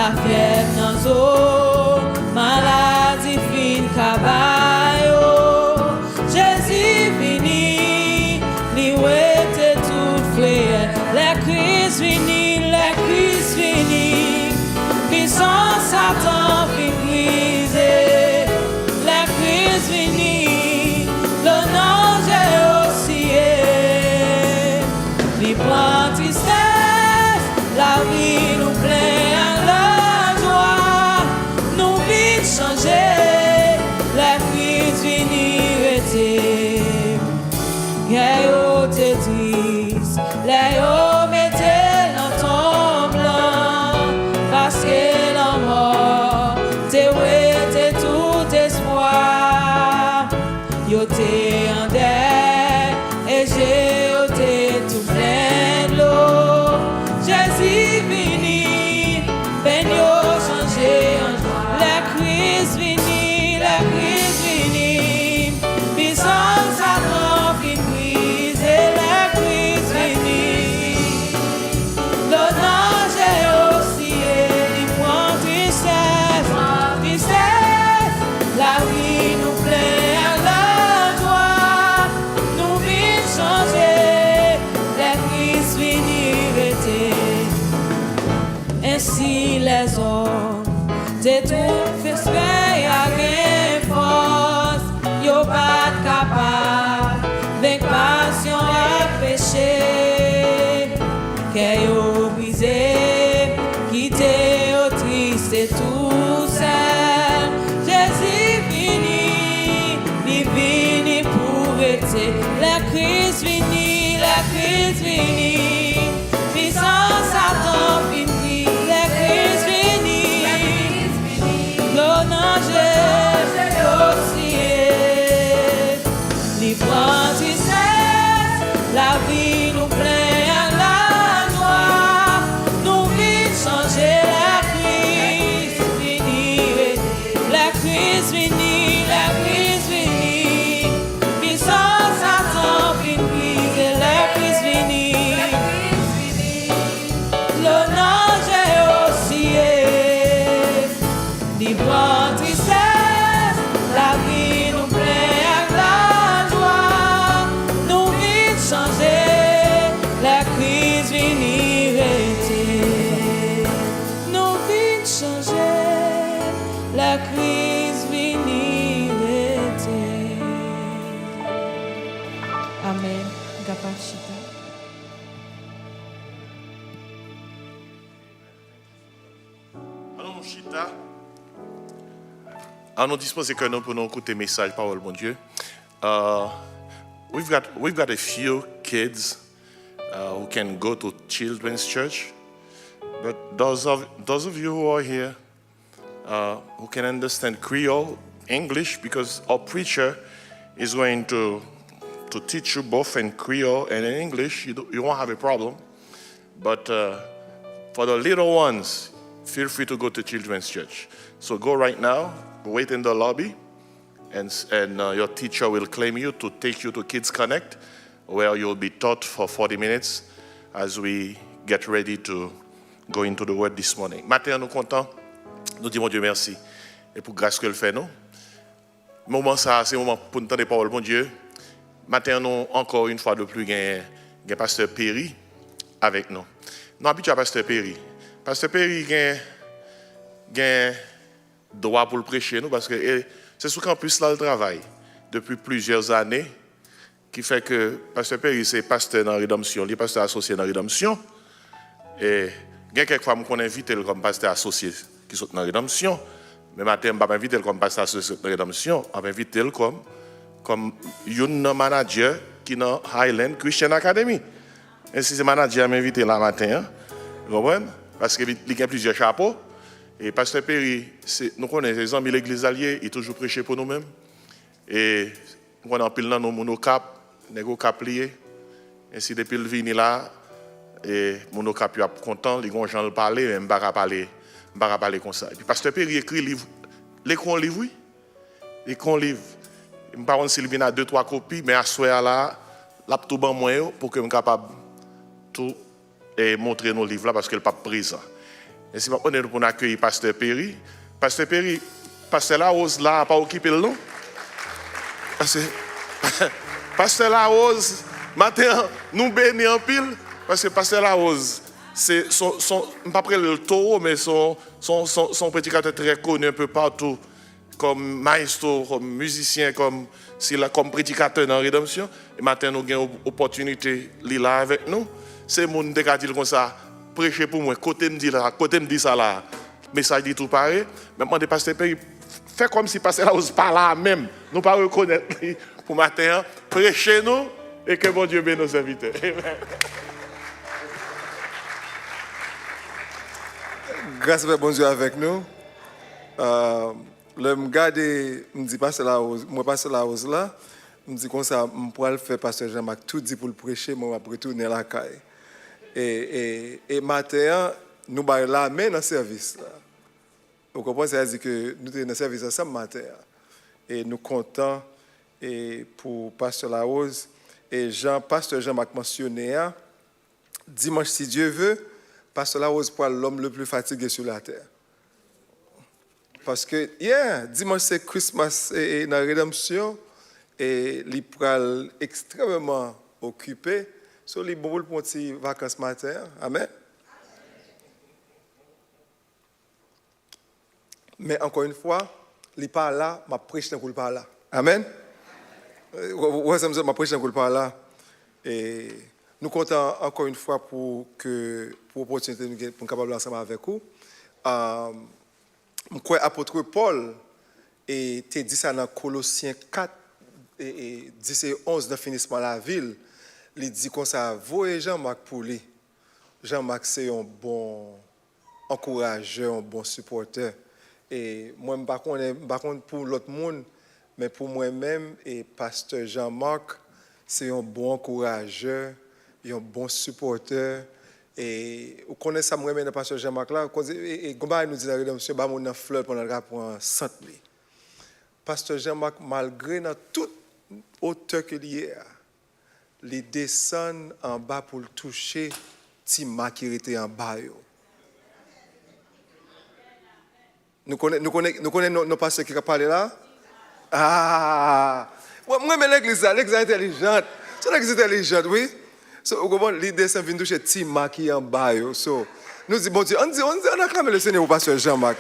la fièvre dans eau, maladie fin cabayo. Jésus vini, li wete tout frère. Les crises fini, puissance Satan fin brisé. Les crises fini, le nom j'ai aussi. Li prend tristesse, la vie nous plaît à la joie, nous vite changer, les crises finir été. Yo te dis, les yo mettez dans ton blanc, parce que la mort te ouete tout espoir. Yo te en deuil, et j'ai te tout plein de l'eau. Jésus vini, ben yo changé en joie. Les crises vini, puissance Satan fin brisé. Les crises vini, le danger aussi, il prend tristesse, la vie nous plaît à la joie, nous vite changer, les crises finir été. Ainsi les hommes, t'es tout fait spray à gain force, yo pas capable, avec passion à péché, que yo brisé, quitter au triste et tout seul. Jésus vini pour être. La crise fini, puissance Satan fini. La crise fini, le danger aussi. Li prend tristesse, la vie nous plaît à la joie, nous vite changer. La crise fini, puissance Satan fini. La crise fini, le danger aussi. Li prend tristesse, la vie nous plaît à la joie, nous vite changer. La crise finir été, nous vite changer. La crise finir été. Amen. Gapachita. Allons, mon chita. Allons disposer que nous pour nous écouter le message, parole, mon Dieu. We've got a few kids who can go to children's church, but those of you who are here who can understand Creole, English, because our preacher is going to teach you both in Creole and in English, you won't have a problem. But for the little ones, feel free to go to children's church. So go right now, wait in the lobby, and your teacher will claim you to take you to Kids Connect, where you'll be taught for 40 minutes as we get ready to go into the Word this morning. Matin, nous contents, nous disons Dieu merci et pour grâce qu'il fait nous. Moment ça, c'est un moment pour nous entendre les paroles, mon Dieu. Matin, nous encore une fois de plus, gain Pasteur Perry avec nous. Nous habitués à Pasteur Perry. Pasteur Perry gain droit pour le prêcher nous parce que c'est sous campus là le travail depuis plusieurs années qui fait que Pasteur Perry c'est pasteur dans la rédemption, il est pasteur associé dans la rédemption et il y a quelquefois qu'on invite comme pasteur associé qui sont dans la rédemption, mais matin on va pas inviter comme pasteur associé dans la rédemption, on va inviter comme un manager qui est dans Highland Christian Academy. Et si c'est manager m'inviter là matin, vous comprenez? Parce qu'il y a plusieurs chapeaux. Et Pasteur Perry, nous connaissons les amis de l'église alliée, il toujours prêché pour nous-mêmes. Et nous avons pile dans nos cap, nos cap liés. Et si depuis le vini là, et mon cap est content, les gens le parler, mais je ne parler comme ça. Et puis Pasteur Perry écrit livre, l'écran livre, oui. L'écran livre. Je ne sais pas s'il vient à 2-3 copies, mais à ce là, là tout ban moi pour que je sois capable tout et montrer nos livres là parce que le pas présent. Mais si on est pour accueillir Pasteur Perry, Pasteur Larose là, pas occupé le nom. Parce que Pasteur Larose, matin, nous bénissons en pile, parce que Pasteur Larose, c'est pas près le taureau, mais son prédicateur très connu un peu partout, comme maestro, comme musicien, comme prédicateur dans la rédemption. Et maintenant, nous avons l'opportunité de là avec nous. C'est mon qui dit comme ça, prêcher pour moi, côté me dit ça là, message dit tout pareil. Maintenant, le pasteur Perry, fait comme si pasteur Larose pas là même, nous pas reconnaître pour matin, prêcher nous et que bon Dieu bénisse nos serviteurs. Grâce à bon Dieu avec nous. Le me dit pasteur Larose, moi pasteur Larose là, me dit comme ça, je pourrais faire pasteur Jean-Marc tout dit pour le prêcher, moi je retourner à la caille. Et matin, nous sommes là, mais dans le service. Là. Vous comprenez, c'est-à-dire que nous sommes dans le service ensemble matin. Et nous comptons pour pasteur Larose. Et pasteur Jean-Marc mentionné, dimanche, si Dieu veut, pasteur Larose pour l'homme le plus fatigué sur la terre. Parce que, dimanche, c'est Christmas et dans la rédemption. Et il est extrêmement occupé. So, il est bon pour les vacances matin. Amen. Mais encore une fois, il n'est pas là, je prêche dans le pas là. Amen. Je prêche dans le pas là. Et nous comptons encore une fois pour l'opportunité pour nous capable ensemble avec vous. Je crois que l'apôtre Paul et te dit ça dans Colossiens 4 et 10 et 11 dans le finissement de la ville. Il dit comme ça, voyez Jean-Marc pour lui. Jean-Marc, c'est un bon encourageur, un bon supporter. Et moi, je ne sais pas pour l'autre monde, mais pour moi-même, et pasteur Jean-Marc, c'est un bon encourageur, un bon supporter. Et vous connaissez ça, moi-même, le pasteur Jean-Marc là, et Gomba nous dit la rédemption, bah, on a fleur pendant le pour un centre. Pasteur Jean-Marc, malgré toute hauteur qu'il y a, il descend en bas pour le toucher, Tima qui était en bas. Nous connaissons nos pasteurs qui parlent là? Ah! Moi, l'église est intelligente. C'est l'église intelligente, oui? So, il descend pour toucher Tima qui est en bas. So, nous disons, bon Dieu, on acclame le Seigneur au pasteur Jean-Marc.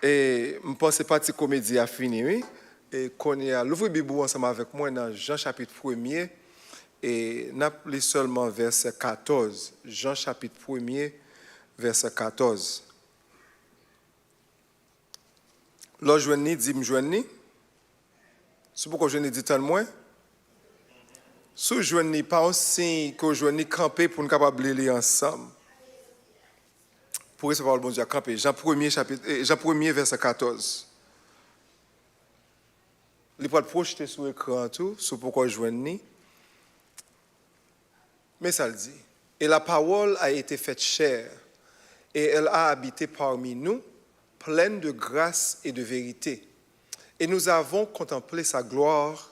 Et je pense que partie comédie a fini, oui? Et qu'on y a l'ouvre Bible ensemble avec moi dans Jean chapitre 1er et n'a lu seulement verset 14. Jean chapitre 1er, verset 14. Là, je viens dit, me joindre. C'est pourquoi je dis tant de moins. Si je viens pas aussi que je viens camper pour nous capable de lire ensemble. Pour recevoir le bon Dieu à camper. Jean 1er, verset 14. Il peut projeter sur l'écran tout, c'est pourquoi je viens. Mais ça le dit. Et la parole a été faite chair, et elle a habité parmi nous, pleine de grâce et de vérité. Et nous avons contemplé sa gloire,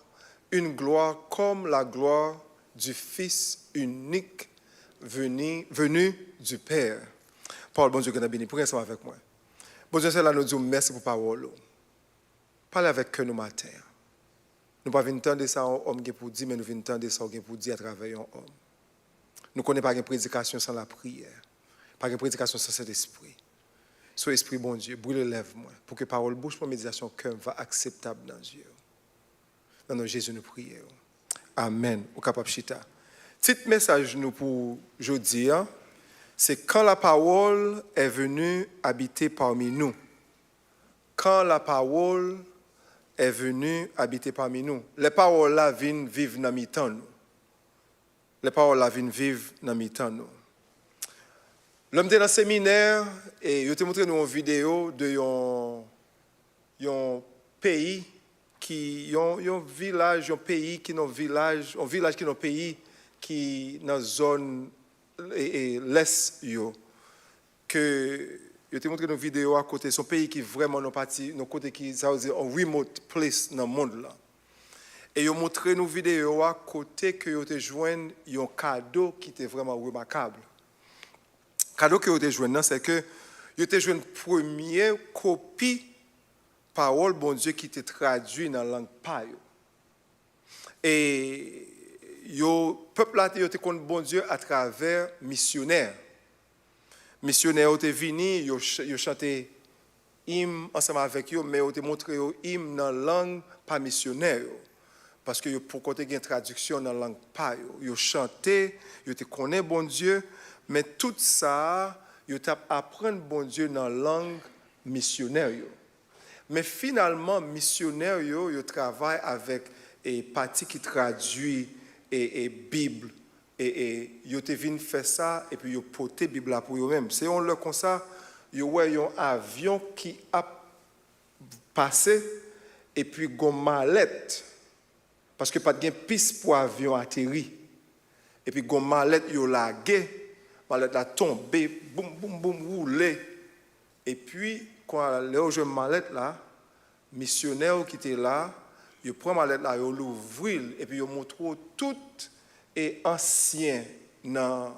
une gloire comme la gloire du Fils unique venu du Père. Parole, bon Dieu, que nous béni. Pour ensemble avec moi. Bon Dieu, c'est là, nous disons merci pour la parole. Parlez avec que nous matin. Nous ne pouvons pas entendre ça homme pour dire, mais nous venons entendre ça pour dire à travers un homme. Nous ne connaissons pas une prédication sans la prière, pas une prédication sans cet esprit. Sois esprit, bon Dieu, brûle lève-moi pour que parole bouche pour méditation cœur va acceptable dans Dieu. Dans nos Jésus, nous prions. Amen. Au capable chita. Petit message nous pour aujourd'hui, c'est quand la parole est venue habiter parmi nous. Quand la parole est venue habiter parmi nous. Les paroles là viennent vivre dans mi-temps nous. Les paroles là viennent vivre dans mi-temps nous. L'homme était dans le séminaire et il t'a montré nous une vidéo de un pays qui un village, un pays qui un village qui un pays qui dans zone l'est que il t'a montré une vidéo à côté son pays qui vraiment non parti nos côté qui ça veut dire un remote place dans le monde là. Et ils ont montré nos vidéos à côté que ils ont joint un cadeau qui était vraiment remarquable. Le cadeau que ils ont joint, c'est que ils ont joint une première copie parole bon Dieu qui était traduit dans la langue payo. Et le peuple là était contre bon Dieu à travers missionnaires. Missionnaires étaient venus, ils chantaient hymne ensemble avec eux, mais ils ont montré hymne dans la langue pas missionnaire. Parce que pour côté une traduction dans la langue payo, ils chantaient, ils connaissaient bon Dieu, mais tout ça, ils apprennent bon Dieu dans la langue missionnaire. Mais finalement, missionnaires, ils travaillent avec une partie qui traduit et Bible. Et ils viennent faire ça, et puis ils portent la Bible pour eux-mêmes. C'est on le comme ça, ils voient un avion qui a passé, et puis une mallette. Parce que pas de piste pour avion atterrir. Et puis une mallette, ils ont lagué, mallette a tombé, boum, boum, boum, roulé. Et puis, quand les gens mallette là, missionnaire qui était là, ils prennent mallette là, ils l'ouvrent et puis ils montrent tout et ancien dans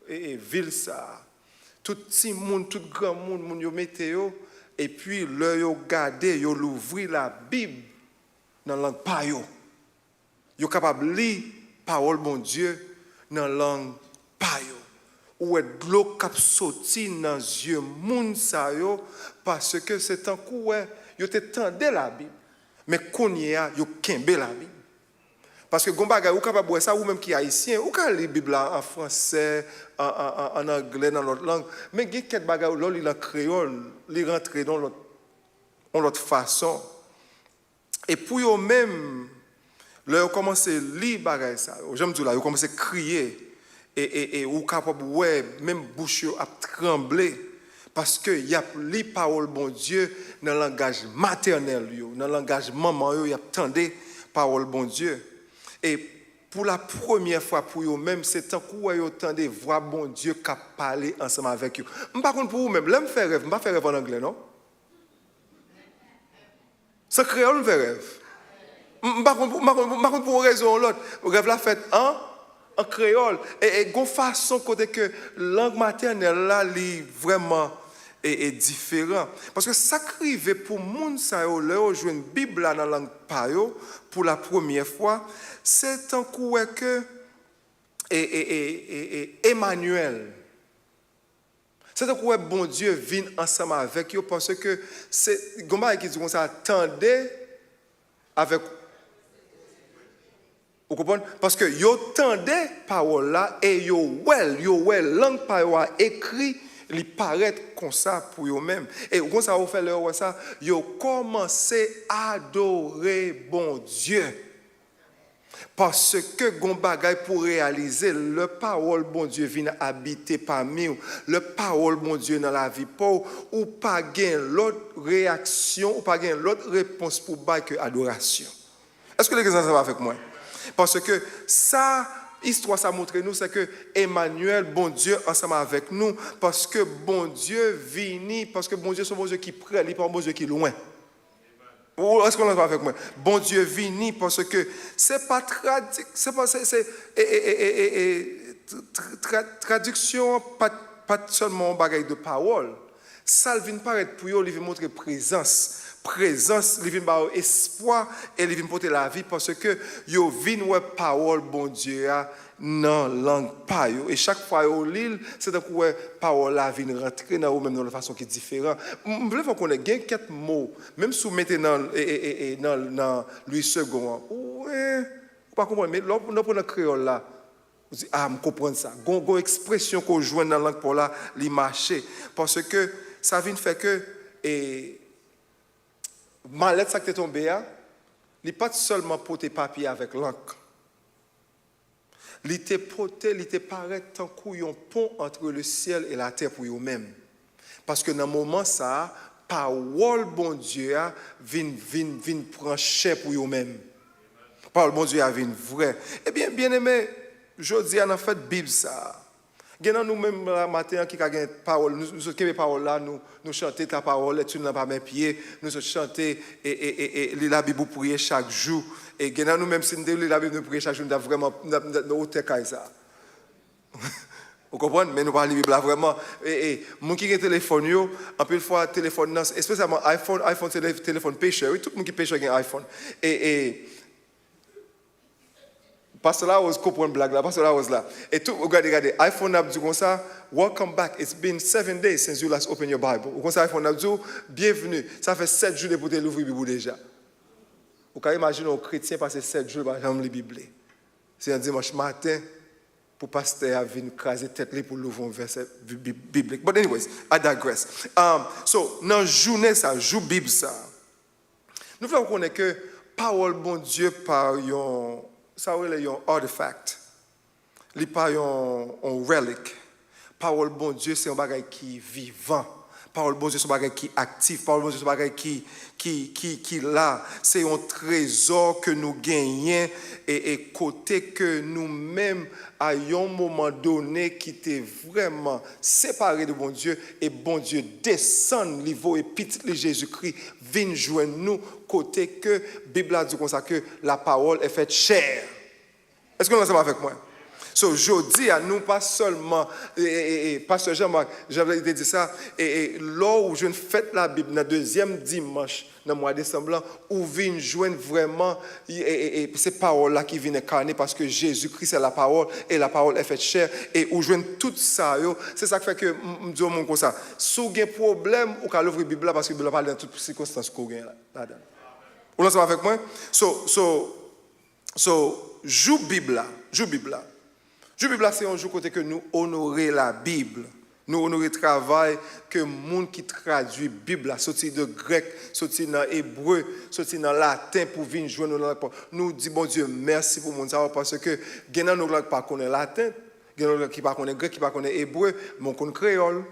la ville ça. Tout petit monde, tout grand monde, ils mettent et puis ils regardent, ils l'ouvrent la Bible dans la langue payo. Ils sont capables de lire la parole de Dieu dans la langue payo. Ou est de l'eau qui sorti dans les yeux moun sa yo parce que c'est un coup yo te tendé la Bible mais qu'on y a yo kembe la Bible parce que gombaga ou capable boire ça ou même qui haïtien ou ka lire Bible en français en anglais dans l'autre langue mais il y a quelques bagages là il en créole il rentre dans l'autre façon et pour eux même là ils commencent à lire bagages ça j'aime dire là ils commencent à crier et ou capable ouais même bouche a tremblé parce que y a les paroles bon Dieu dans le langage maternel dans le langage maman yo y a tendé parole bon Dieu et pour la première fois pour eux même c'est tant que yo tendé voix bon Dieu qui parler ensemble avec eux pas contre pour vous même là me faire rêve pas faire rêve en anglais non ça créole me fait rêve pas contre pour raison l'autre rêve la fête en créole et gon façon côté que langue maternelle là li vraiment est différent parce que ça crive pour monde ça yo là jouer une Bible dans la langue payo pour la première fois c'est un coup que Emmanuel c'est un coup bon Dieu vient ensemble avec eux parce que c'est gomba qui dit comme ça attendez avec vous comprenez? Parce que yo tendez parole là et yo langue parole écrit li paraît comme ça pour eux même et comme ça vous fait leur ça yo commencé à adorer bon Dieu parce que gon bagay pour réaliser le parole bon Dieu vient habiter parmi nous le parole bon Dieu dans la vie pour ou pas gain l'autre réaction ou pas gain l'autre réponse pour bail que adoration. Est-ce que les gens ça va avec moi? Parce que ça, histoire ça montre nous, c'est que Emmanuel, bon Dieu, ensemble avec nous, parce que bon Dieu vient, parce que bon Dieu, c'est un bon Dieu qui près, il n'est pas un bon Dieu qui est loin. Ou est-ce qu'on va avec moi? Bon Dieu vient parce que c'est pas traduction, pas seulement un bagage de parole. Ça vient paraître pour eux, il vient montrer présence, il vient par espoir et il vient porter la vie parce que yo vinn ouais parole bon Dieu dans langue payo et chaque fois au l'île c'est donc ouais parole la vient rentrer dans ou même dans une façon qui est différente. On veut qu'on ait gain quatre mots même si vous mettez dans Louis second ouais pas comprendre mais là pour le créole là vous dites ah me comprendre ça gon expression qu'on joue dans la langue pour là li marcher parce que ça vient faire que et mallette ça qui est tombé il n'est pas seulement porter papier avec l'encre. Il était porté, il était paraît tant qu'on pont entre le ciel et la terre pour eux-mêmes. Parce que dans le moment ça, parole bon Dieu vient prendre chair pour eux-mêmes. Parole bon Dieu vient vrai. Eh bien aimé, je dis en fait Bible ça. Gen nous-mêmes la matin qui a une parole, nous qui parole là, nous chanter ta parole, tu n'as pas mes pieds, nous chanter et la Bible pour prier chaque jour. Et gen nous-mêmes si nous lis la Bible nous prier chaque jour, nous avons vraiment nous comme ça. Vous comprenez? Mais nous parlons de la Bible là vraiment. Et mon qui a un téléphone, en plus fois téléphone, spécialement iPhone c'est le téléphone pêcheur. Oui, tout le monde qui pêche avec un iPhone. Et Pasteur là, on comprend une blague là. Pasteur là, là. Et tout, regardez, iPhone a dit comme ça, welcome back. It's been 7 days since you last opened your Bible. Ou comme ça, iPhone a dit, bienvenue. Ça fait 7 jours pour te l'ouvrir la Bible déjà. Vous pouvez imaginer un chrétien passer 7 jours par exemple la Bible. C'est un dimanche matin pour pasteur à venir craser tête pour l'ouvrir un verset biblique. But anyways, I digress. So, dans la journée ça, joue Bible ça. Nous voulons connaître que parole bon Dieu par un ça c'est un artefact. Ce n'est pas un relique. Parole bon Dieu, c'est un bagage qui est vivant. Parole bon Dieu, c'est un bagage qui est actif. Parole bon Dieu, c'est un bagage qui là. C'est un trésor que nous gagnons et côté que nous-mêmes, à un moment donné, qui était vraiment séparé de bon Dieu, et bon Dieu descend niveau et petit Jésus-Christ vient joindre nous, côté que la Bible a dit comme ça que la parole est faite chair. Est-ce que vous êtes avec moi? So, je dis à nous, pas seulement, Pasteur Jean-Marc, j'avais dit ça, et là où je fête la Bible, dans le deuxième dimanche, dans le mois de décembre, où vient joindre vraiment ces paroles-là qui viennent incarner, parce que Jésus-Christ est la parole, et la parole est faite chair, et où joindre tout ça, c'est ça qui fait que, je dis au monde comme ça, si vous avez un problème, vous pouvez ouvrir la Bible, parce que la Bible parle dans toutes les circonstances que vous avez là-dedans. Vous êtes avec moi? So, joue Bible là. Joue Bible là, c'est un jour côté que nous honorer la Bible. Nous honorer le travail que les gens qui traduit la Bible, sorti de grec, sorti dans hébreu, sorti dans latin pour venir joindre nous. Nous disons, bon Dieu, merci pour mon savoir parce que nous ne connaissons pas latin, nous ne connaissons pas grec, qui ne connaissent pas hébreu, mais on connaît créole,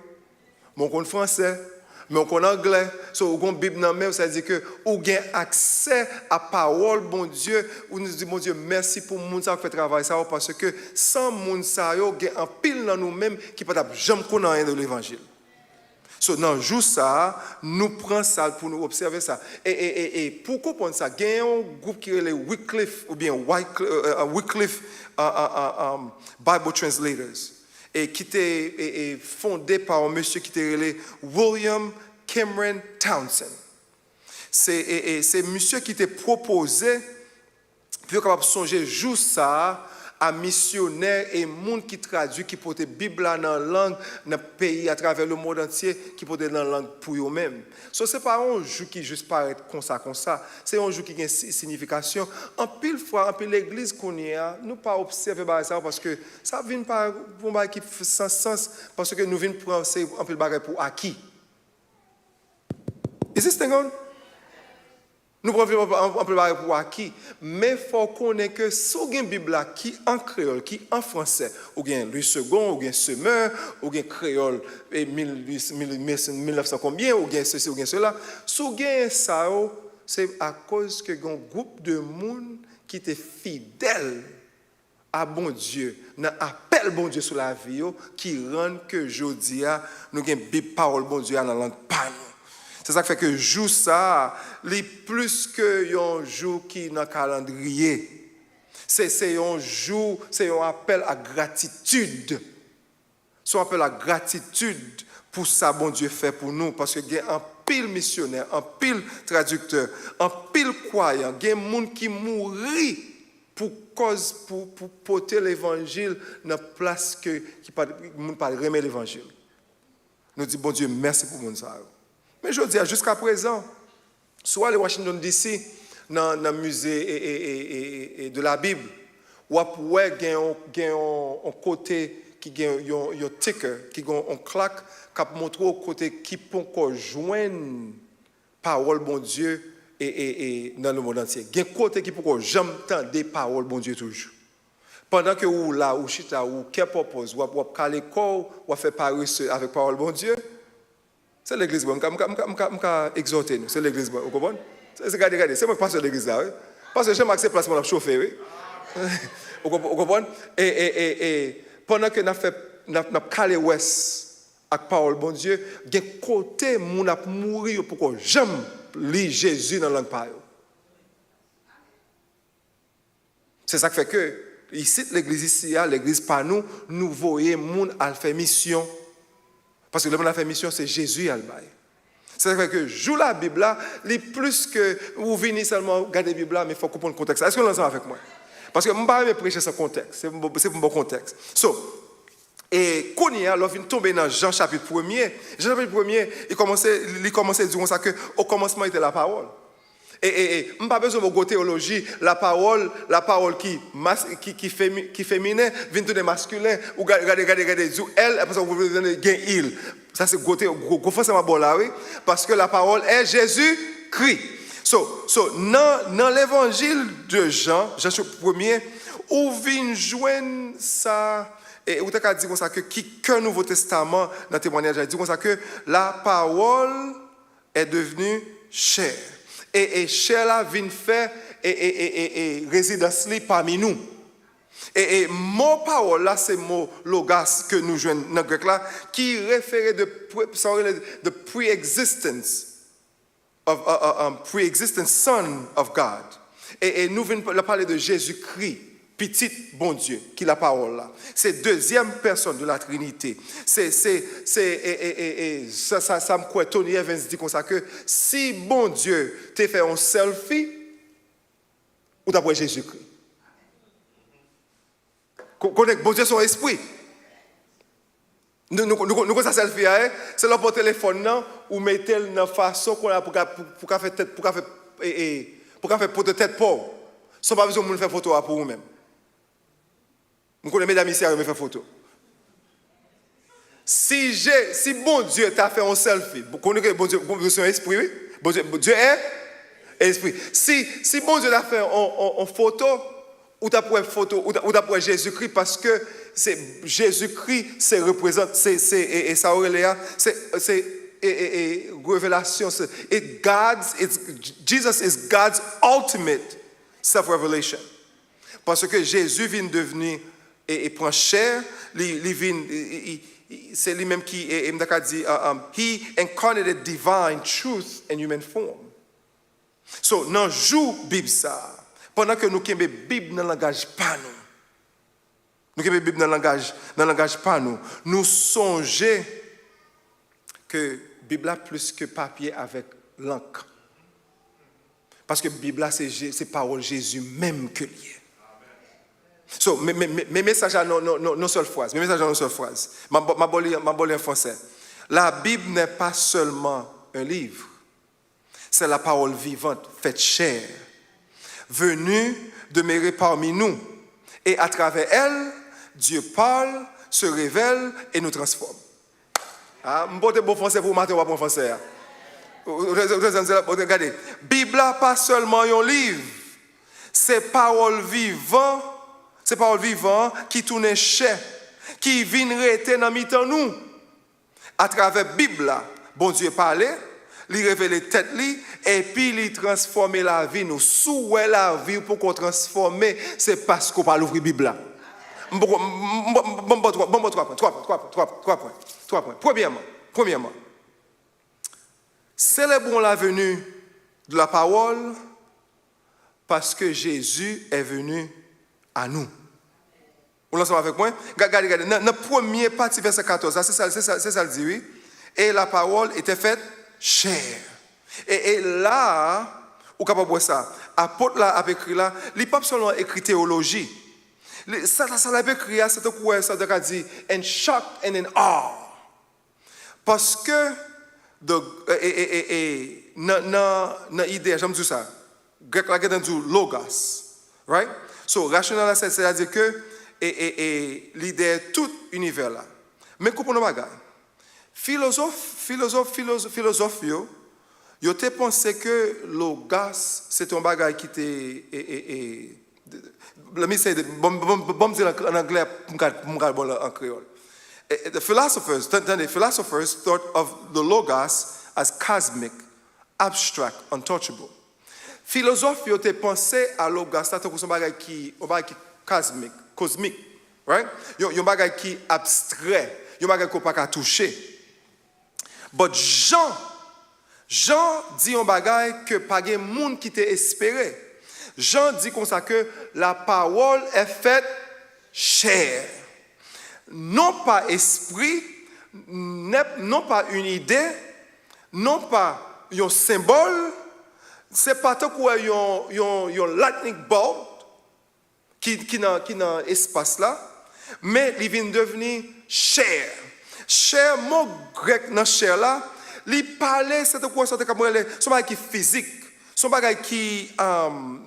mais on connaît français. Mais on connaît anglais, so on Bible dans main, ça veut dire que on gain accès à parole bon Dieu, où nous dit bon Dieu merci pour monde ça qui fait travail ça parce que sans monde ça yo gain en pile dans nous-mêmes qui pas jamais connaître rien de l'évangile. So dans jour ça, nous prend ça pour nous observer ça. Et pour comprendre ça, il y a un groupe qui est les Wycliffe ou bien Wycliffe Bible Translators. Et qui était fondé par un monsieur qui était appelé William Cameron Townsend. C'est monsieur qui était proposé pour capable songer jour ça à missionnaires et monde qui traduit qui porte Bible dans la langue dans pays à travers le monde entier qui porte dans la langue pour eux-mêmes. So c'est pas un jour qui juste paraît comme ça, c'est un jour qui a une signification. En pile fois, en pile l'église qu'on y a, nous pas observer ça parce que ça vient pas pour moi qui fait sans sens parce que nous venons prendre en pile bagage pour acquis. Is this thing on? Nous prenons un peu pour acquis, mais il faut connaître que si vous avez une Bible qui est en créole, qui est en français, ou bien Louis II, ou bien Semeur, ou bien créole, 1900 combien, ou bien ceci, ou bien cela, si vous avez ça, c'est à cause que un groupe de monde qui était fidèle à bon Dieu, dans appel bon Dieu sur la vie, qui rend que aujourd'hui, nous avons une Bible parole bon Dieu dans la langue pas. C'est ça qui fait que jour ça, c'est plus que un jour qui est dans le calendrier. C'est un jour, c'est un appel à gratitude. C'est un appel à gratitude pour ça bon Dieu fait pour nous. Parce qu'il y a un pile missionnaire, un pile traducteur, un pile croyant, il y a des gens qui mourit pour porter l'évangile dans la place que ne pas remettre l'évangile. Nous disons bon Dieu, merci pour mon ça. Mais je dis, jusqu'à présent, soit les Washington DC, dans le musée de la Bible, ou après, il y a un côté qui a un ticker, qui a un claque, qui montre au côté qui peut joindre parole bon Dieu et dans le monde entier. Il y a un côté qui peut jamais entendre des paroles bon Dieu toujours. Pendant que vous là, ou chita, ou qu'est propose, ou calé corps, ou fait Paris avec parole bon Dieu. C'est l'église, je vais exhorter nous. C'est l'église, vous comprenez? Regardez, c'est moi qui passe sur l'église là. Parce que j'aime accès placement de chauffeur. Vous comprenez? Et pendant que nous avons fait n'a calé ouest avec parole bon Dieu, gen côté moun ap mourir pour qu'on jamais lit Jésus dans langue pa yo. C'est ça qui fait que ici l'église ici, l'église pas nous voyons moun al faire mission parce que le monde a fait mission c'est Jésus al bail. C'est ça qui fait que joue la Bible là, li plus que vous venez seulement regarder la Bible là mais faut comprendre le contexte. Est-ce que vous êtes ensemble avec moi? Parce que je ne vais pas prêcher ce contexte, c'est un bon contexte. Et quand il vient tomber dans Jean chapitre 1er, Jean chapitre 1er, il commençait à dire comme ça que au commencement était la parole. Et je n'ai pas besoin de votre théologie, la parole qui féminin vient tourner masculin, ou regardez, elle, après ça vous pouvez donner gain il. Ça c'est gros forcément bon là, oui, parce que la parole est Jésus-Christ. Dans l'évangile de Jean chapitre 1er, où vient joindre ça. Et vous avez dit comme ça que qu'un Nouveau Testament dans le témoignage, il dit comme ça que la parole est devenue chair. Et chair là vient faire et résidence parmi nous. Et mot parole là, c'est mot logos que nous jouons dans le grec là, qui réfère de pre-existence of pre-existent Son of God. Et nous venons parler de Jésus-Christ. Petit bon Dieu, qui est la parole là. C'est deuxième personne de la Trinité. Ça me croit, Tony Evans dit comme ça que si bon Dieu t'a fait un selfie, ou t'as pris Jésus-Christ. Connecte bon Dieu son esprit. Nous ça selfie, c'est là pour téléphone là, ou mettez dans façon pour faire tête, pour faire de tête pauvre. Sans pas besoin de faire photo pour vous-même. Vous connaissez mesdames ici à me faire photo. Si bon Dieu t'a fait un selfie, vous connaissez bon Dieu c'est un esprit, oui? Bon Dieu est esprit. Si bon Dieu t'a fait en photo, ou t'as pris photo, ou t'as pris Jésus-Christ parce que c'est Jésus-Christ, c'est représente, c'est ça c'est révélation. Jesus is God's ultimate self-revelation. Parce que Jésus vient devenir et prend chair, c'est lui-même qui dit, he incarnated divine truth in human form. So, dans jour Bible ça, pendant que nous avons Bible dans le langage pas nous, nous songeons que Bible a plus que papier avec l'encre. Parce que la Bible, c'est parole Jésus même que lié. So, mes messages non seule phrase. Mes messages non seule phrase. Ma bolée en français. La Bible n'est pas seulement un livre. C'est la parole vivante, faite chair, venue demeurer parmi nous. Et à travers elle, Dieu parle, se révèle et nous transforme. Ah, je vais bon français pour matin ou bon français. Regardez, Bible n'est pas seulement un livre, c'est parole vivante qui tourne chair, qui vient rester dans mi-temps nous. À travers la Bible, bon Dieu parlait, il révélait tête li, et puis il transformait la vie nous. Sous la vie pour qu'on transforme, c'est parce qu'on parle ouvrir la Bible. Trois points. Premièrement, célébrons la venue de la parole parce que Jésus est venu à nous. Vous l'entendez avec moi? Regardez. Dans la première partie, verset 14, c'est ça le dit, oui. Et la parole était faite chair. Et là, vous pouvez voir ça. Apôtre là a écrit là, il n'a pas seulement écrit théologie. Ça l'a écrit, c'est quoi ça a dit, in shock and in awe. Parce que, dans l'idée, j'aime dire ça, grec là, c'est logos, right? So, rationnel, c'est-à-dire que, l'idée est tout univers là. Mais comprenez pas, gars. Philosophe, yo te pensé que logos, c'est un bagage qui était, let me say, bon dire en anglais, en créole. The philosophers thought of the logos as cosmic, abstract, untouchable. Philosophe, yo te pensé à logos, c'est un bagage qui cosmique, Right? Yon bagay qui abstrait, yon bagay qu'on pas qu'à toucher. But Jean dit un bagay que pas gen moun qui t'est espéré. Jean dit comme ça que la parole est faite chair. Non pas esprit, non pas une idée, non pas un symbole, c'est pas tant quoi un lightning bolt qui dans espace là, mais il vient devenir chair. Chair, mot grec dans chair là, il parlait c'est quoi ça son bagage qui physique, son bagage qui son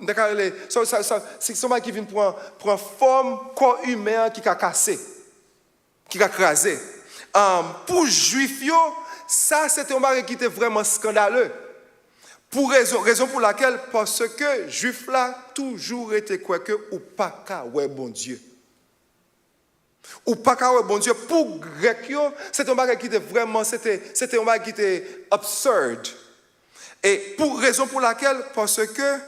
bagage qui vient prendre forme corps humain qui a cassé, qui a crasé. Pour juifs yo, ça c'était un bagage qui était vraiment scandaleux. Pour raison pour laquelle parce que juif là toujours été quoi que ou pas ka ouais bon Dieu. Ou pas ka ouais bon Dieu pour grec yo, c'est un bagage qui était vraiment c'était un bagage qui était absurde. Et pour raison pour laquelle parce que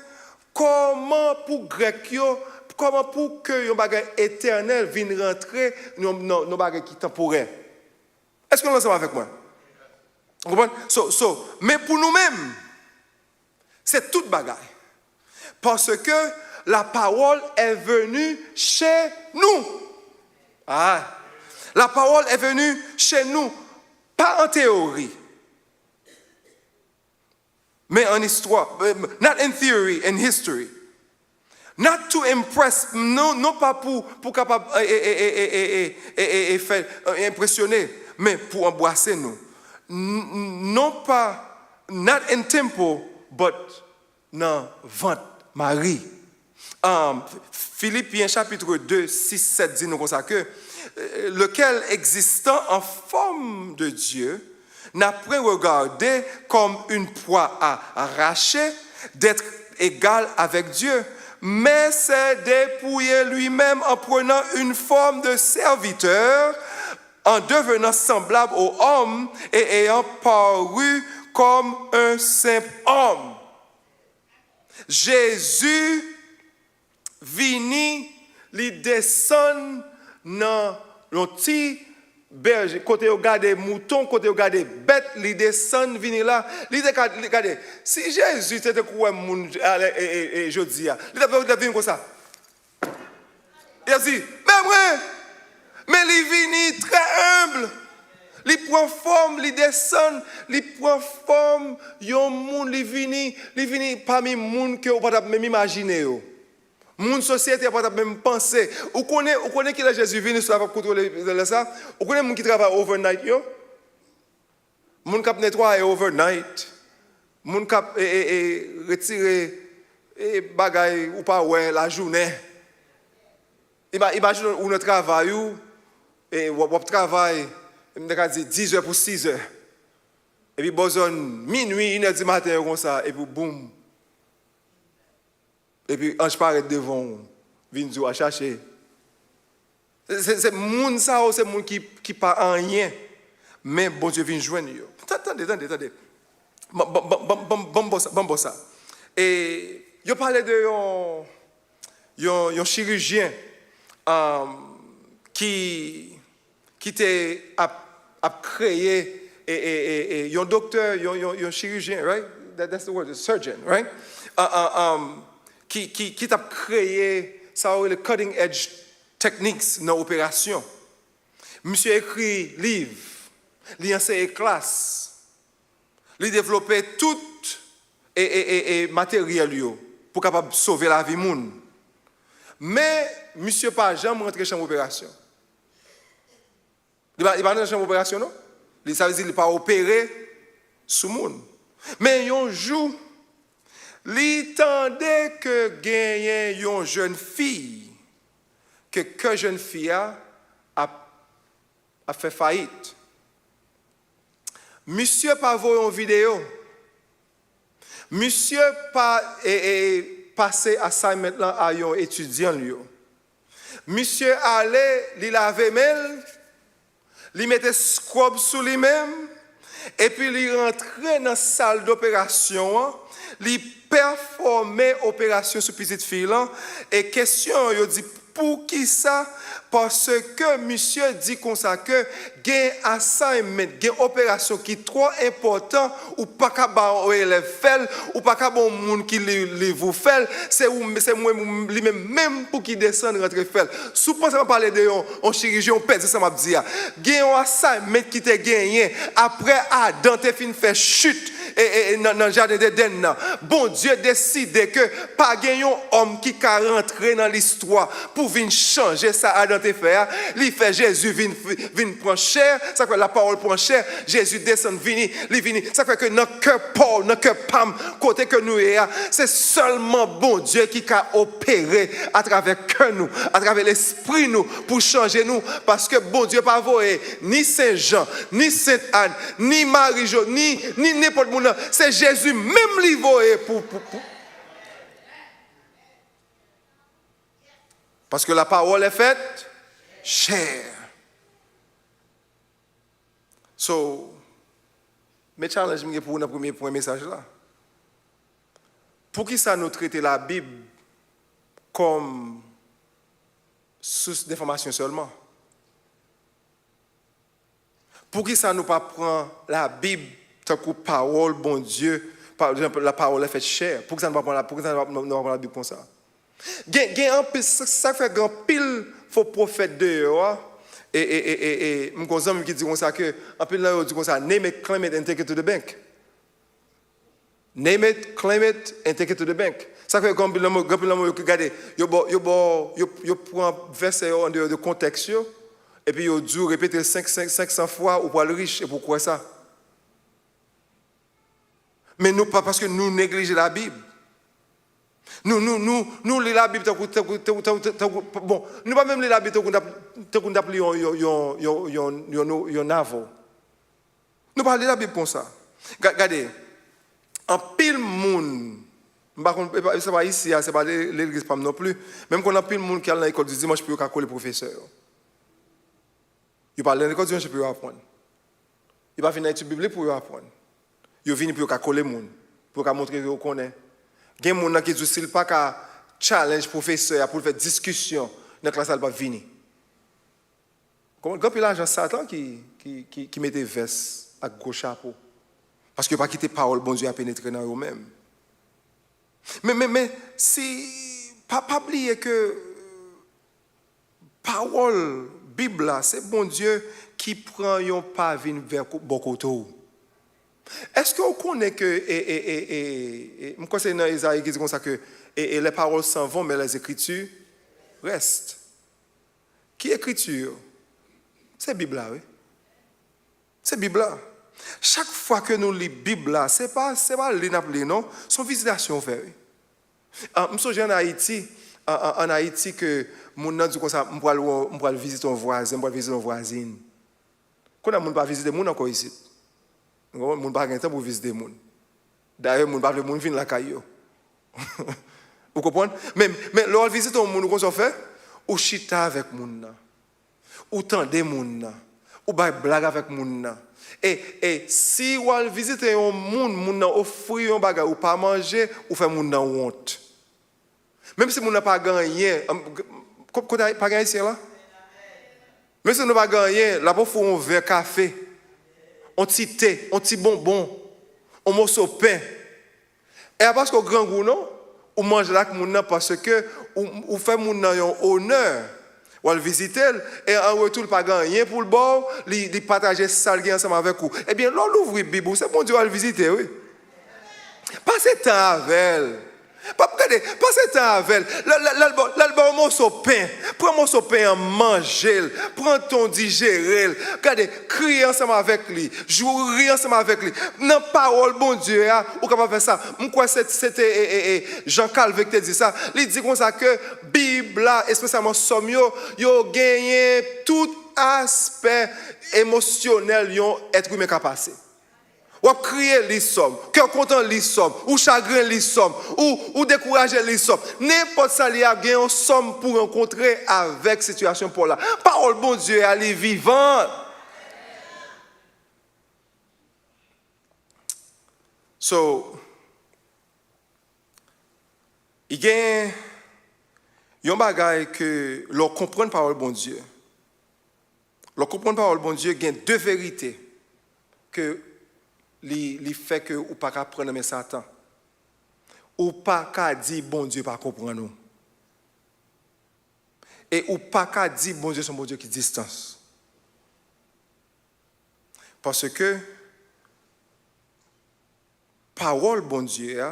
comment pour grec yo, comment pour que un bagage éternel vienne rentrer dans bagage qui temporaire. Est-ce que vous êtes ensemble avec moi? Vous comprenez? Mais pour nous-mêmes, c'est toute bagaille. Parce que la parole est venue chez nous. La parole est venue chez nous, pas en théorie, mais en histoire. Not in theory, in history. Not to impress, non pas pour capable faire impressionner, mais pour embrasser nous. Non pas, not in temple, but dans vente Marie. Philippiens chapitre 2, 6, 7 dit nous comme ça que lequel existant en forme de Dieu n'a point regardé comme une proie à arracher d'être égal avec Dieu, mais s'est dépouillé lui-même en prenant une forme de serviteur, en devenant semblable aux hommes et ayant paru comme un simple homme. Jésus vini li descend dans le petit berger, côté au gars des moutons, côté au gars des bêtes, li descend vini là, li regardez, si Jésus était quoi moun et jodi a, li vini comme ça. Il a dit, mais il vini très humble. Il prend forme, il descend, il prend forme, yon moun, il vini parmi moun que vous pas même imaginer. Moun société pas même penser. Vous connaissez qui Jésus vini ça va contrôler ça. Vous connaissez moun qui travaille overnight yo? Moun k'ap nettoyer overnight. Moun k'ap retirer bagay ou pas ouais la journée. Imagine où nous travaillons et on travaille 10 heures pour 6 heures. Et puis, besoin minuit, 1 heure du matin, comme ça, et puis, boum. Et puis, ange paraît devant, vient à chercher. C'est moun ça, c'est moun qui pas en rien. Mais bon Dieu vient joindre. Attendez. Bon ça. Et, je parlais de un chirurgien qui a créé un docteur, un chirurgien, right? That's the word, a surgeon, right? Qui a créé ça le cutting edge techniques dans l'opération. Monsieur écrit livre, il enseigne classe, il développé tout et matériel pour capable sauver la vie moun. Mais monsieur pas jamais rentré dans la chambre d'opération. Il va dans la chambre d'opération, non? Ça veut dire qu'il n'a pas opéré sur le monde. Mais un jour, il tendait que gagne une jeune fille, que jeune fille a fait faillite. Monsieur pas vu une vidéo. Monsieur pas passé assignment là à un étudiant. Monsieur allait, il lavait mail. Il mettait scrub sur lui-même et puis il rentrait dans la salle d'opération, il performait l'opération sur petite fille et question il dit Pour qui ça? Parce que monsieur dit comme ça que gain assignment, gain opération qui est trop important ou pas capable les faire ou pas capable monde qui les vous faire, c'est moi lui-même même pour qui descendre rentrer faire. Sous pensez pas parler de on chirurgien on pète ça m'a dit. Gain un assignment qui t'a gagné après Adam t'es fin fait chute et dans le jardin d'Éden. Bon Dieu décide que pas gagner un homme qui ka rentrer dans l'histoire pour venir changer ça Adam te fait. Il fait Jésus vient prendre chair, ça fait la parole prend chair, Jésus descend vini, ça fait que notre cœur Paul, notre cœur Pam côté que nous est, c'est seulement bon Dieu qui a opéré à travers cœur nous, à travers l'esprit nous pour changer nous parce que bon Dieu pas voyer ni Saint Jean, ni Sainte Anne, ni Marie-Jo, ni n'importe monde, c'est Jésus même lui voyer pour parce que la parole est faite chair. So, mes challenges pour le premier message là. Pour qui ça nous traite la Bible comme source d'information seulement? Pour qui ça nous pas prend la Bible tant que parole bon Dieu, par exemple la parole est faite chair? Pour que ça nous pas prend la Bible comme ça? Ça fait grand pile faux prophète dehors et mon cousin qui dit comme ça que en pile là dit comme ça name it, claim it and take it to the bank. Name it, claim it and take it to the bank. Ça fait grand pile regardez yo prend verset en dehors de contexte et puis yo dû répéter 500 fois ou pour le riche et pourquoi ça? Mais nous pas parce que nous négligeons la Bible. Nous lisons la Bible, bon, nous pas même lire la Bible, nous appelons un naveau. Nous pas lire la Bible comme ça. Regardez, en pile monde, c'est pas ici, c'est pas l'église pas non plus, même quand on a pile monde qui est dans l'école du dimanche pour coller professeur. Il parle dans l'école du dimanche pour apprendre. Il pas venir étudier Bible pour apprendre. Il vient pour coller monde, pour montrer que vous connaissez. Il y a des gens qui disent pas qu'à challenge professeur pour faire discussion dans la classe elle va venir. Quand il y a l'agent Satan qui mettait veste à gros chapeau parce qu'il n'a pas quitté parole bon Dieu à pénétrer dans eux-mêmes. Mais si pas oublier que parole Bible c'est bon Dieu qui prend un pas vers beaucoup de est-ce que vous connaissez que, je sais dans Isaïe qui dit comme ça que les paroles s'en vont, mais les écritures restent. Qui écriture? C'est Bible là, oui. C'est Bible là. Chaque fois que nous lisons Bible là, c'est pas l'inappeler, non? Son visitation fait, oui. Je me souviens en Haïti que mon nom dit comme ça, je vais visiter un voisin, je vais visiter une voisine. Quand on ne peut pas visiter mon encore ici. On ne peut pas temps pour visiter les gens. D'ailleurs, on ne peut pas venir la caillou. Vous comprenez? Mais lorsqu'on visite les gens, qu'on fait, ou chita avec les gens, ou tendre les gens, ou blague avec les gens. Et si on visite les gens, on offre un bagage ou pas manger, ou fait les gens honte. Même si on n'a pas gagné, quand on n'a pas gagné ici là, même si on n'a pas gagné, là, il faut un verre café. On petit thé, on petit bonbon, on morceau de pain. Et parce qu'au grand goût, non, on mange là parce que on fait mon honneur. On le visite et en retour, il pas gagné pour le bord, il partage ça ensemble avec vous. Eh bien, là, l'ouvre la Bible, c'est bon Dieu à le visiter, oui. Passez temps avec elle. Passez temps avec elle. L'album, un morceau de pain. Prends un morceau de pain en manger. Prends ton digérer. Regardez, criez ensemble avec lui. Jouez ensemble avec lui. Dans la parole, bon Dieu, ou capable faire ça. Moi, c'était Jean Calvin qui te dit ça. Il dit comme ça que Bible, spécialement Somme, yo gagné tout aspect émotionnel yon être humain capacité. Ou crier les sommes, cœur content les sommes, ou chagrin les sommes, ou décourager les sommes. N'importe ça, il y a une somme pour rencontrer avec situation pour là. Parole bon Dieu, elle est vivante. So, il y a Il y a un bagage que leur comprendre parole bon Dieu. Leur comprendre parole bon Dieu, il y a deux vérités que li fait que ou pas qu'à prendre mais Satan. Ou pas qu'à dire bon Dieu pas comprendre nous. Et ou pas qu'à dire bon Dieu son bon Dieu qui distance. Parce que parole bon Dieu,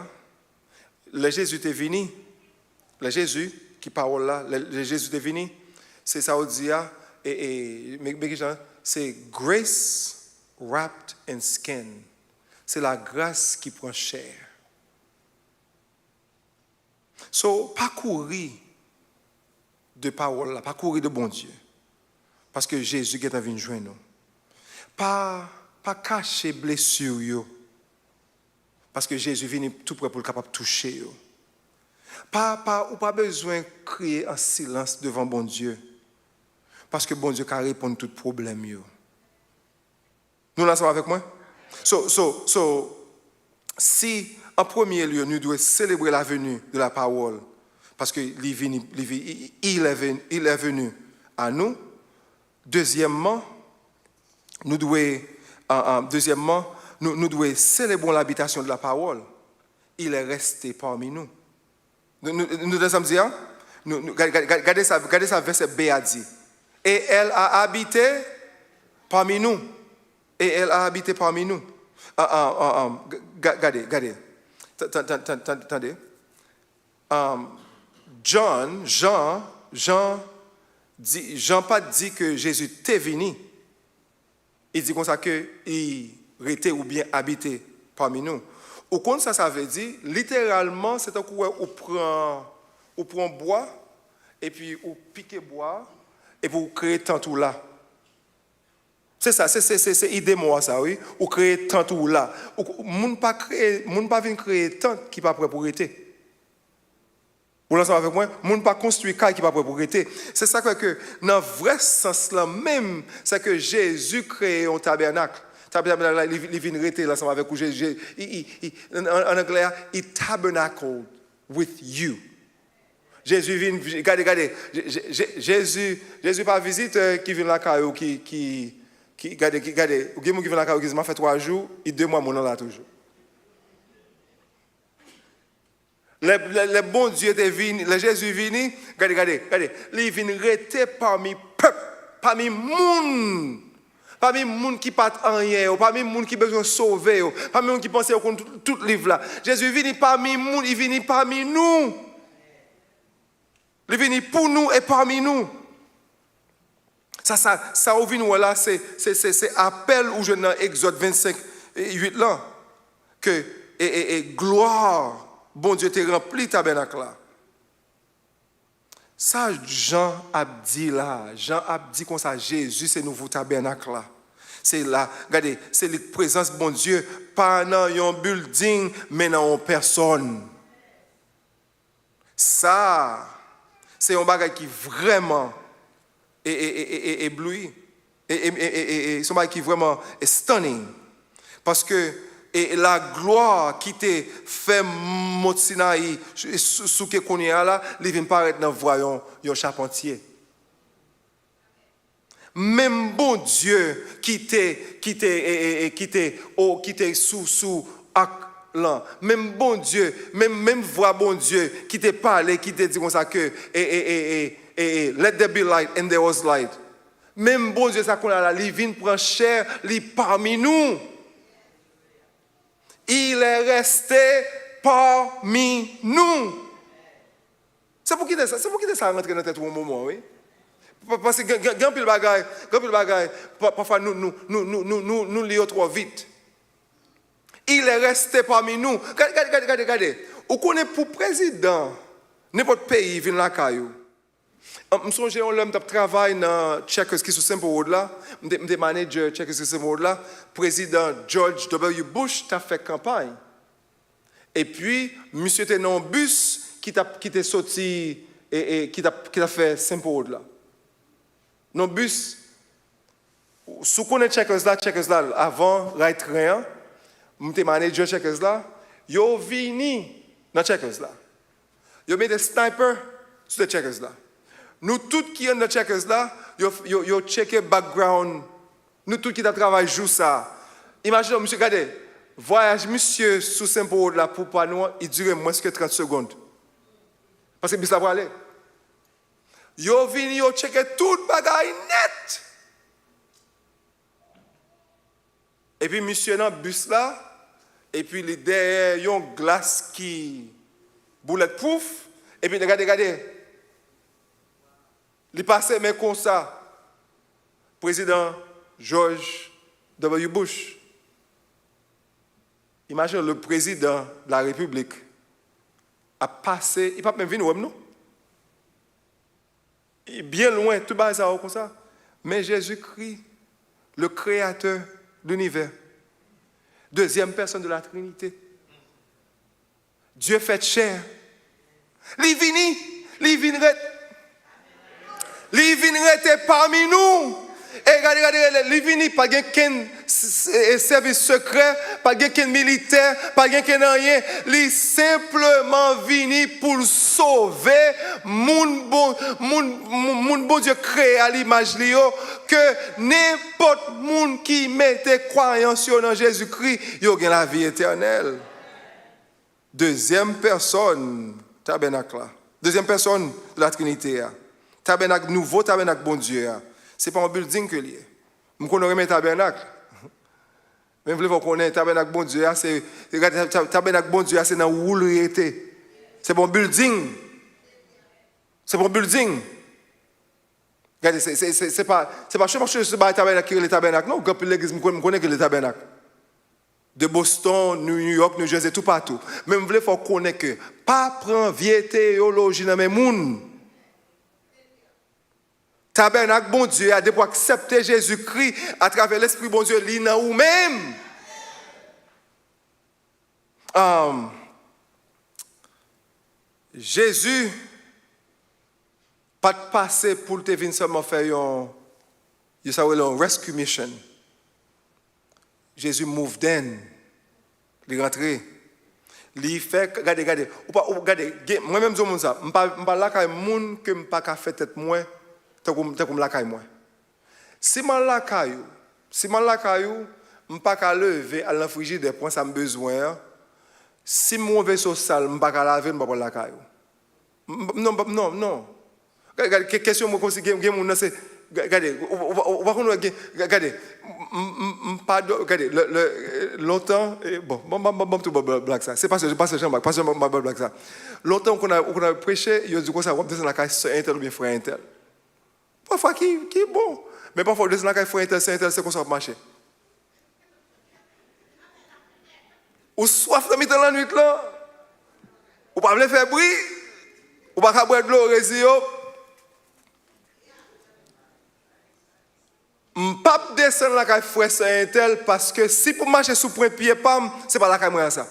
le Jésus est venu, le Jésus qui parole là, le Jésus est venu, c'est ça on dit c'est grace wrapped in skin. C'est la grâce qui prend chair. So, pas courir de parole là, pas courir de bon Dieu. Parce que Jésus est venu joindre nous. Pas cacher blessure yo. Parce que Jésus vient tout près pour le capable de toucher yo. Ou pas besoin de crier en silence devant bon Dieu. Parce que bon Dieu can répondre à tout problème yo. Nous là avec moi? Si en premier lieu nous devons célébrer la venue de la parole parce que il est venu à nous. Deuxièmement, nous devons célébrer l'habitation de la parole. Il est resté parmi nous. Nous devons dire, regardez ça verset B a dit. Et elle a habité parmi nous. Et elle a habité parmi nous. Regardez. Attendez. Jean pas dit que Jésus était venu. Il dit comme ça qu'il était ou bien habité parmi nous. Au compte ça veut dire, littéralement, c'est un coup où on prend bois, et puis on pique bois, et puis on crée tant tout là. C'est ça, c'est idée moi ça, oui. Ou créer tant tout là. Moun pas venir créer tant qui pas prêt pour être. Vous l'entendez avec moi? Moun pas construire caille qui pas prêt pour être. C'est ça que dans le vrai sens là même, c'est que Jésus crée un tabernacle. Tabernacle là, il vient rester là ensemble avec vous. En anglais, il tabernacle with you. Jésus vient, regardez. Jésus pas visite qui vient là caillou qui regardez, ou quelqu'un qui vient la carrière, m'a fait 3 jours, et 2 mois, mon nom là toujours. Le bon Dieu était venu, le Jésus est venu, regardez, il vient rester parmi peuple, parmi moun qui part en rien, parmi moun qui besoin de sauver, parmi moun qui pense au tout livre là. Jésus est venu parmi moun, il vient parmi nous. Il vient pour nous et parmi nous. Ça au vin là, c'est appel où je dans Exode 25, 8 là, que gloire, bon Dieu t'est rempli tabernacle là. Ça, Jean a dit comme ça, Jésus c'est nouveau tabernacle là. C'est là, regardez, c'est la présence bon Dieu, pas dans un building, mais dans une personne. Ça, c'est un bagage qui vraiment et ébloui. Et c'est un bagage qui vraiment est stunning. Parce que la gloire qui t'a fait Mont Sinaï, sous que qu'on y a là, il vient paraître dans voyons un charpentier. Même bon Dieu qui était sous là, même bon Dieu, même voix bon Dieu qui t'a parlé, qui t'a dit comme ça que let there be light and there was light. Même bon Dieu ça qu'on a là, il vient prendre chair, il parmi nous. Il est resté parmi nous. C'est pour qui ça rentre dans la tête au moment, oui. Parce que grand pile bagaille, parfois nous lisons trop vite. Il est resté parmi nous. Regardez. Ou qu'on est pour président, n'importe pays vient la caillou. Je me souviens on l'homme travaille dans Checkers qui sur Simple Road là, me manager Checkers qui sur Simple Road là, président George W. Bush t'a fait campagne. Et puis monsieur était dans un bus qui t'est sorti et qui t'a fait Simple Road là. Dans le bus, sous qu'on est Checkers là, avant Right Train, je manager Checkers là, yo vini dans Checkers là. Yo met des snipers sur les checkers là. Nous tous qui sommes dans les checkers là, yo checker background. Nous tous qui travaillons jour ça. Imaginez, monsieur, regardez, voyage monsieur sous Saint-Paul là pour pas nous, il dure moins que 30 secondes. Parce que bis là pour aller. Yo vini yo checker tout bagaille net. Et puis monsieur dans bus là, et puis les derrière yon glace qui bulletproof, et puis regardez. Il passait mais comme ça. Président George W. Bush. Imagine le président de la République a passé, il ne peut pas même venir, non? Il est bien loin, tout bas ça comme ça. Mais Jésus-Christ, le créateur de l'univers, deuxième personne de la Trinité, Dieu fait chair. Il viendrait parmi nous. Et regardez, il vient pas qu'un service secret, pas qu'un militaire, pas qu'un rien. Il simplement venu pour sauver mon bon Dieu créé à l'image de que n'importe monde qui mette croyance dans Jésus-Christ, il a la vie éternelle. Deuxième personne, tabernacle là. Deuxième personne de la Trinité. Tabernacle nouveau, tabernacle bon Dieu. Ce n'est pas un building que lié. Je connais le tabernacle. Même si vous connaissez le tabernacle bon Dieu, c'est tabernacle bon Dieu, c'est dans où il était. C'est pas un building. C'est pas un building. Regardez, c'est pas seulement le tabernacle qui est le tabernacle. Non, quand l'église, je connais que le tabernacle. De Boston, New York, New Jersey, tout partout. Même si vous connaissez que pas prendre vieille théologie dans mes mondes. Tabernacle, bon Dieu, a pour accepter Jésus-Christ à travers l'Esprit, bon Dieu, l'ina ou même. Jésus, pas de passer pour te venir seulement faire une rescue mission. Jésus move then, il rentre. Il fait, regardez, moi-même, je dis ça, je ne suis pas là que je ne peux pas faire tête moins. Si je suis là, je ne peux pas lever à l'infliger des points ça me besoin. Si mon vaisseau sale, je ne peux pas laver, je ne peux pas la caillou. Non. Regardez, question moi c'est regardez, regardez, longtemps bon tout blague ça. C'est pas Jean-Marc, pas ma blague ça. Longtemps qu'on a prêché, il dit comme ça, on descend la caisse intel ou bien frère intel. Parfois qui est bon, mais parfois descend la caisse frère intel, c'est comme ça marcher. Ou soif de midi la nuit là, ou pas faire bruit, ou pas boire de l'eau résio. M'pap descendre la caille frère Saint-Tel parce que si pour marcher sous point pied pam, c'est pas la caille moi ça.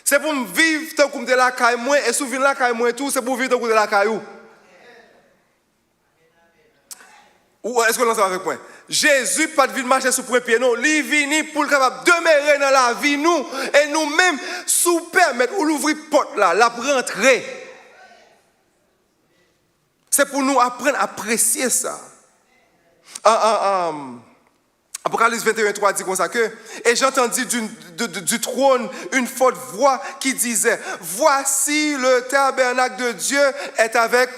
C'est pour me vivre tant comme de la caille moi et souvenir la caille moi tout, c'est pour vivre tant comme de la caille ou est-ce que l'on ça avec moi? Jésus pas de ville marcher sous point pied non, il vini pour capable demeurer dans la vie nous et nous-mêmes sous permettre ou l'ouvrir porte là, la rentrer. C'est pour nous apprendre à apprécier ça. Apocalypse 21:3 dit comme ça que et j'entendis du trône une forte voix qui disait voici le tabernacle de Dieu est avec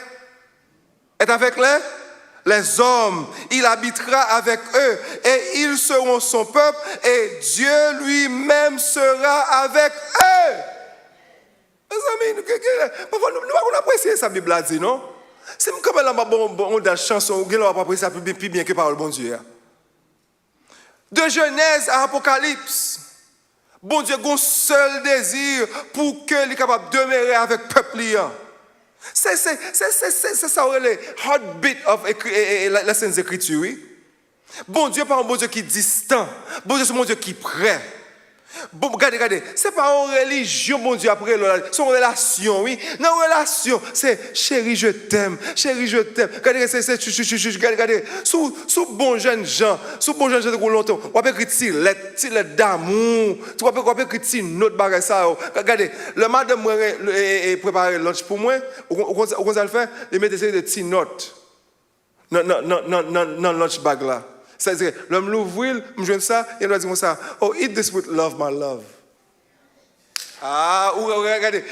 les hommes, il habitera avec eux et ils seront son peuple et Dieu lui-même sera avec eux. Mes amis, nous apprécions ça Bible a dit non? C'est comme dans la chanson, on ne va pas apprécier ça plus bien que par le bon Dieu. De Genèse à Apocalypse, bon Dieu a un seul désir pour que il soit capable de demeurer avec le peuple. C'est ça le heartbeat of la Sainte Écriture. Bon Dieu n'est pas un bon Dieu qui est distant. Bon Dieu c'est un bon Dieu qui est prêt. Bon, regardez, c'est pas une religion, bon Dieu, après, c'est une relation, oui. Non, relation, c'est chérie, je t'aime, chérie, je t'aime. Regardez, regardez, sous bon jeune gens, de longtemps, on peut écrire petite lettre d'amour, tu peux écrire une autre bagage ça. Regardez, le madame préparé lunch pour moi, on va le faire, il met des petites notes dans lunch bag là. C'est-à-dire, l'homme l'ouvre, je joue ça, et il va dire ça, oh, eat this with love, my love. Ah, regardez,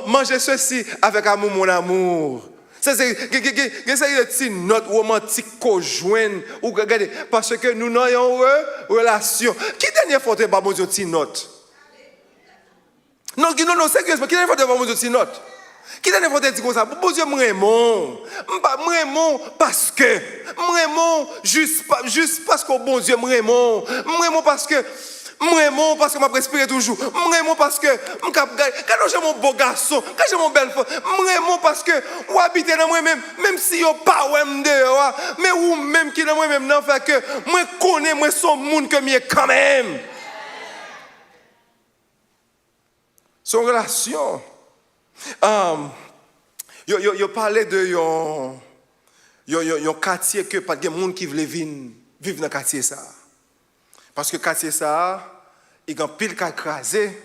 mangez ceci avec amour, mon amour. C'est-à-dire, il y a des petites notes romantiques qu'on joint, ou regardez, parce que nous n'avons une relation. Qui dernière fois tu as pas besoin de petites notes? Non, sérieusement, qui dernière fois tu as pas besoin de petites notes? Qui t'a fait dire comme ça? Bon Dieu, m'aimons parce que m'aimons juste parce que bon Dieu m'aimons parce que m'a respiré toujours. M'aimons parce que quand j'ai mon beau garçon, quand j'ai mon belle femme, m'aimons parce que ou habiter dans moi même si yo pas ouem dehors, mais ou même qui dans moi même non fait que moi connais moi son monde que mieux quand même. Son relation. Yo parlait de yon quartier que pas de monde qui veut vivre dans quartier ça. Parce que quartier ça, il y a un pile qui écrasé,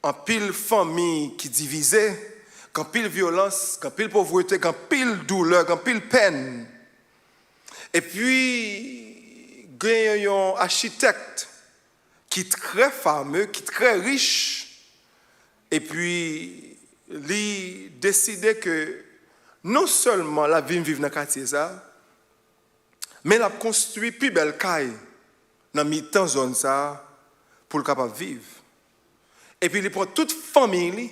un pile famille qui divisée, un pile violence, un pile pauvreté, un pile douleur, un pile peine. Et puis il y a un architecte qui est très fameux, qui est très riche. Et puis il a décidé que non seulement la vie vivre dans le quartier ça, mais il a construit plus belle caille dans mi-temps zone ça pour le capable vivre. Et puis il prend toute famille,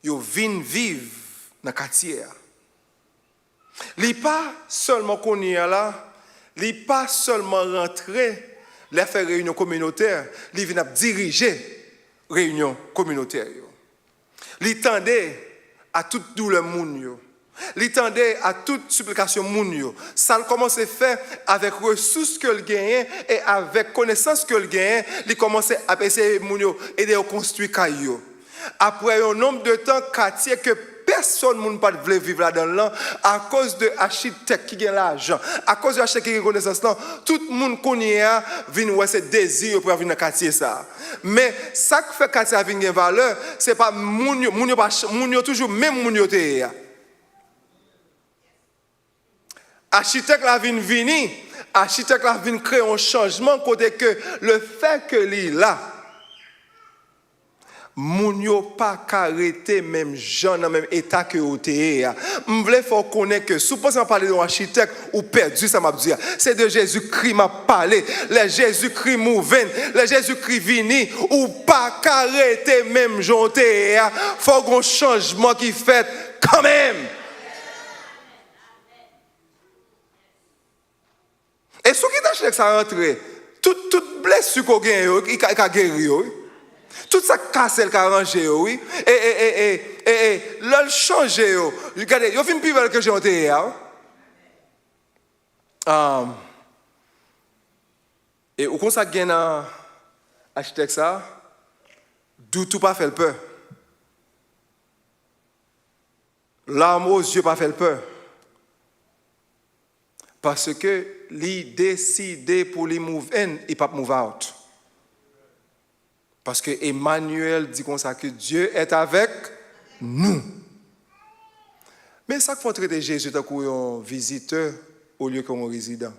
ils viennent vivre dans le quartier. Il n'est pas seulement connu là, il n'est pas seulement rentré, il a fait réunion communautaire, il vient diriger réunion communautaire. Il tendait à toute douleur moun. Il tendait à toute supplication moun. Ça commence à faire avec ressources que le gagne et avec connaissance que le gagne, il commence à essayer moun aider à construire caillou. Après un nombre de temps quartier que personne ne peut pas vivre là-dedans à cause de l'architecte qui a l'argent, à cause de l'architecte qui a connaissance, tout le monde connaît vient ouais ce désir pour venir dans quartier ça. Mais ça qui fait quartier a une valeur, c'est pas moun toujours même moun yo te. Architecte la vient venir, architecte la vient créer un changement côté que le fait que li là moun yo pas arrêté même gens dans même état que oté. M'vle faut connaître que sous pensant parler d'un architecte ou perdu ça m'a dit c'est de Jésus-Christ m'a parlé, le Jésus-Christ mouven, le Jésus-Christ vini ou pas arrêté même jonté. Faut un changement qui fait quand même. Et ce qui t'a ça rentrer toute blessure qu'on gagne il a guéri. Tout ça casse le arrangé, oui. Et l'ol changé, regardez, il y a une plus que j'ai entendu. Et au ça gagne un architecte ça, d'où tout pas fait peur. L'arme aux yeux pas fait peur. Parce que il décidé pour les move in et pas move out. Parce que Emmanuel dit comme ça que Dieu est avec nous. Mais ça qu'il faut traiter Jésus comme un visiteur au lieu qu'un résident.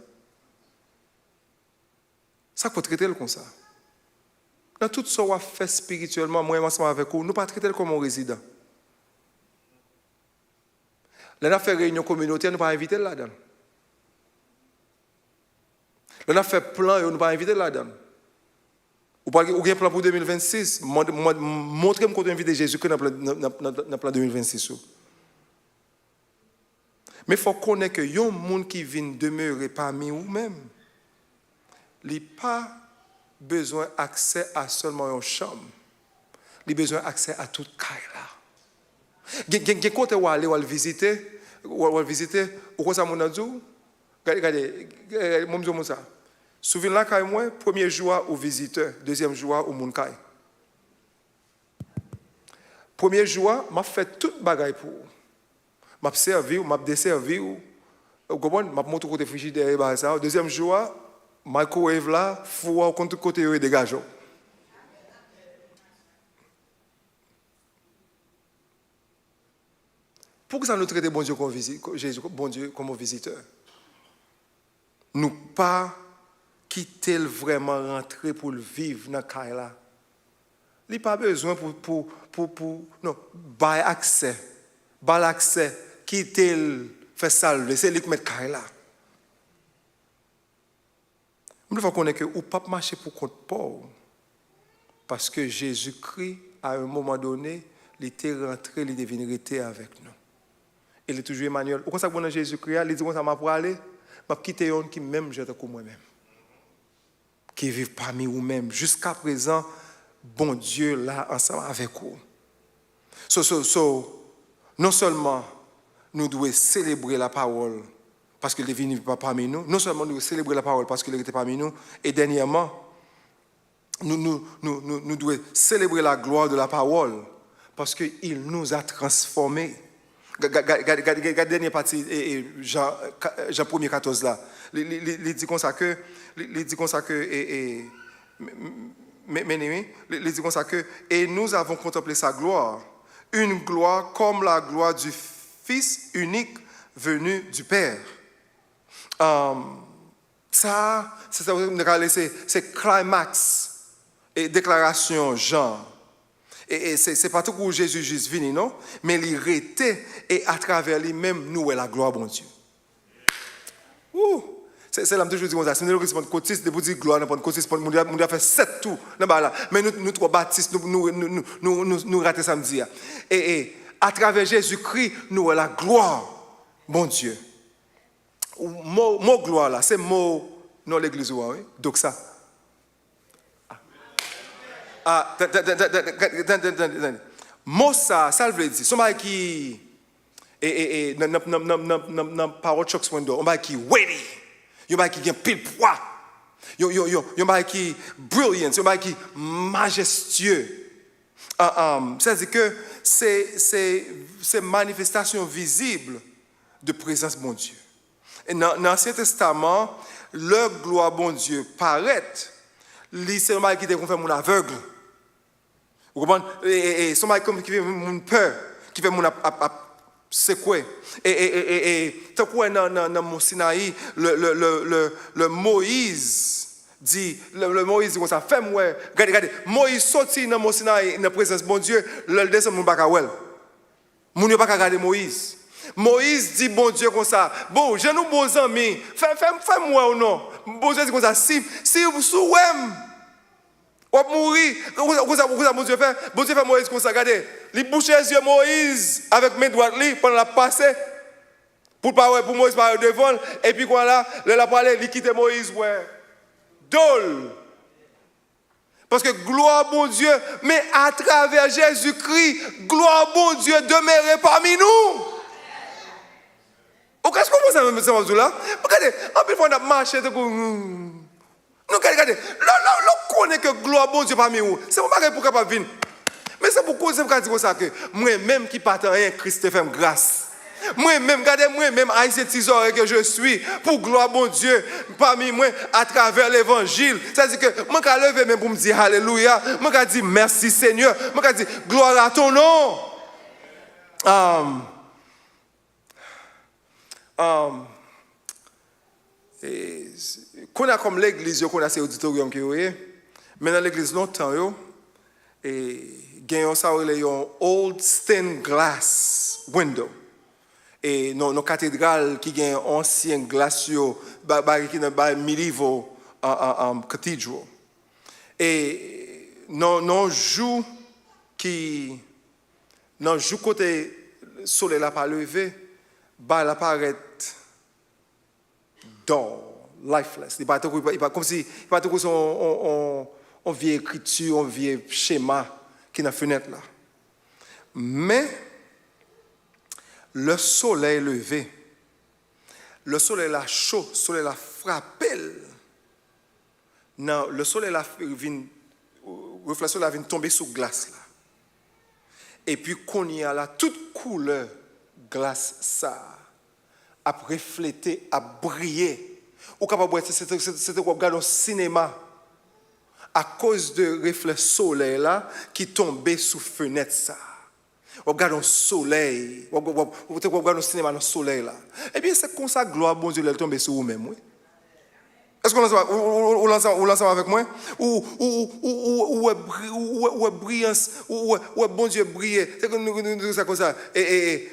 Ça qu'il faut traiter comme ça. Dans tout ce qu'on fait spirituellement, moi ensemble avec vous, nous ne pas traiter comme un résident. Là, on a fait réunion communautaire, nous ne pas inviter là-dedans. Là, on a fait plan, nous ne pas inviter là-dedans. Ou avez un plan pour 2026, montrez-moi qu'on invite Jésus dans le plan 2026. Mais il faut connaître que y a un monde qui vient demeurer parmi vous-même. Il n'a pas besoin d'accès à seulement une chambre. Il a besoin d'accès à toute caille. Il côté où aller visiter, ou quoi ça mon dit? Regardez, mon ça. Souvenez-vous là, moi, premier jour aux visiteurs, deuxième jour au moun kay. Premier jour, m'a fait toute bagaille pour. M'a servi, m'a desservi, vous comprenez, m'a montré côté frigidaire et bah ça. Deuxième jour, microwave là, four contre côté et dégage. Pourquoi ça nous traite bon Dieu comme Jésus, bon Dieu comme visiteur? Nous pas quitter vraiment rentrer pour le vivre dans caille là. Il n'y a pas besoin pour non, bail accès, quitter faire ça, c'est lui qui met caille là. Nous devons connaître que ou pas marcher pour compte pauvre, parce que Jésus-Christ à un moment donné, il était rentré, il divinité avec nous. Il est toujours Emmanuel. Au ça que Jésus-Christ, il dit ça m'a pour aller, m'a quitter un qui même jette comme moi-même. Qui vivent parmi vous-même jusqu'à présent, bon Dieu là ensemble avec vous. Non seulement nous devons célébrer la parole parce qu'il est venu parmi nous, non seulement nous devons célébrer la parole parce qu'il était parmi nous, et dernièrement, nous devons célébrer la gloire de la parole parce qu'il nous a transformés. Regardez la dernière partie, Jean 1er 14 là. Il dit comme ça que, et nous avons contemplé sa gloire, une gloire comme la gloire du Fils unique venu du Père. C'est climax et déclaration Jean. Et c'est pas tout où Jésus juste venu, non? Mais il était et à travers lui-même, nous est la gloire, bon Dieu. C'est là que je dis comme ça. Si nous avons côté, de vous dire gloire, nous avons côté, nous avons fait 7 tours. Mais nous trois baptistes, nous ratons samedi. Et à travers Jésus-Christ, nous est la gloire, bon Dieu. Mot gloire là, c'est mot dans l'église, oui. Donc ça. Mot ça veut dire, somebody qui dans parole choc window, on va qui weighty, on va qui pile poids, on va qui brilliant, on va qui majestueux. C'est-à-dire que c'est manifestation visible de présence bon Dieu. Et dans l'Ancien Testament, leur gloire bon Dieu paraît, c'est un mal qui te confère mon aveugle. Vous comprenez? Et c'est un mal qui fait mon peur, qui fait mon secouer. Et tant que dans mon Sinaï, le Moïse dit, le Moïse dit comme ça, fais-moi, regardez, Moïse sorti dans mon Sinaï, dans la présence de bon Dieu, le descend mon bakawel. Mon ne pas regarder Moïse. Moïse dit bon Dieu comme ça, bon, j'ai nous beaux amis, fais-moi ou non. Bon Dieu dit comme ça, si vous souhait, ou mourir, bon Dieu fait Moïse comme ça, regardez, il bouche les yeux Moïse avec mes doigts pendant la passée, pour Moïse parler devant, et puis voilà, il a parlé, il quitte Moïse, ouais, dole. Parce que gloire bon Dieu, mais à travers Jésus-Christ, gloire bon Dieu demeurait parmi nous. Qu'est-ce qu'on pense à ce moment-là? Regardez, en plus, on a marché. Nous, regardez, là, on connaît que gloire bon Dieu parmi nous. C'est pas pour capable venir. Mais c'est pourquoi c'est pour dire ça que moi-même qui partant rien, Christ te fait grâce. Moi-même, regardez, moi-même, haïtien tisore que je suis, pour gloire bon Dieu, parmi moi, à travers l'évangile. C'est-à-dire que moi, je lever même pour me dire Alléluia, moi, je dis merci Seigneur, moi, je dis gloire à ton nom. Qu'on a comme l'église, qu'on a ces auditoriums qui est, mais dans l'église longtemps, et gagnons ça un old stained glass window. Et nos cathédrales qui gagnent ancien glace qui dans medieval cathedral. Et non joue qui non joue côté soleil là pas levé, bah la paraît dull, lifeless. Il pas comme si il pas tout on vieille écriture, on vieille schéma qui dans fenêtre là. Mais le soleil levé, le soleil là chaud, le soleil là frappé, non, le soleil la reflexion la vient tomber sur glace là. Et puis qu'on y a là toute couleur glace ça a reflété, a brillé. Ou capable c'était quoi regarder au cinéma à cause de reflet soleil là qui tombait sous fenêtre ça. On regarde le soleil, on regarde le cinéma dans le soleil là. Eh bien c'est comme ça gloire bon Dieu elle tombe sur vous-même, oui. Est-ce qu'on lance avec moi? Ou brillance, ou bon Dieu brille. C'est comme ça. Et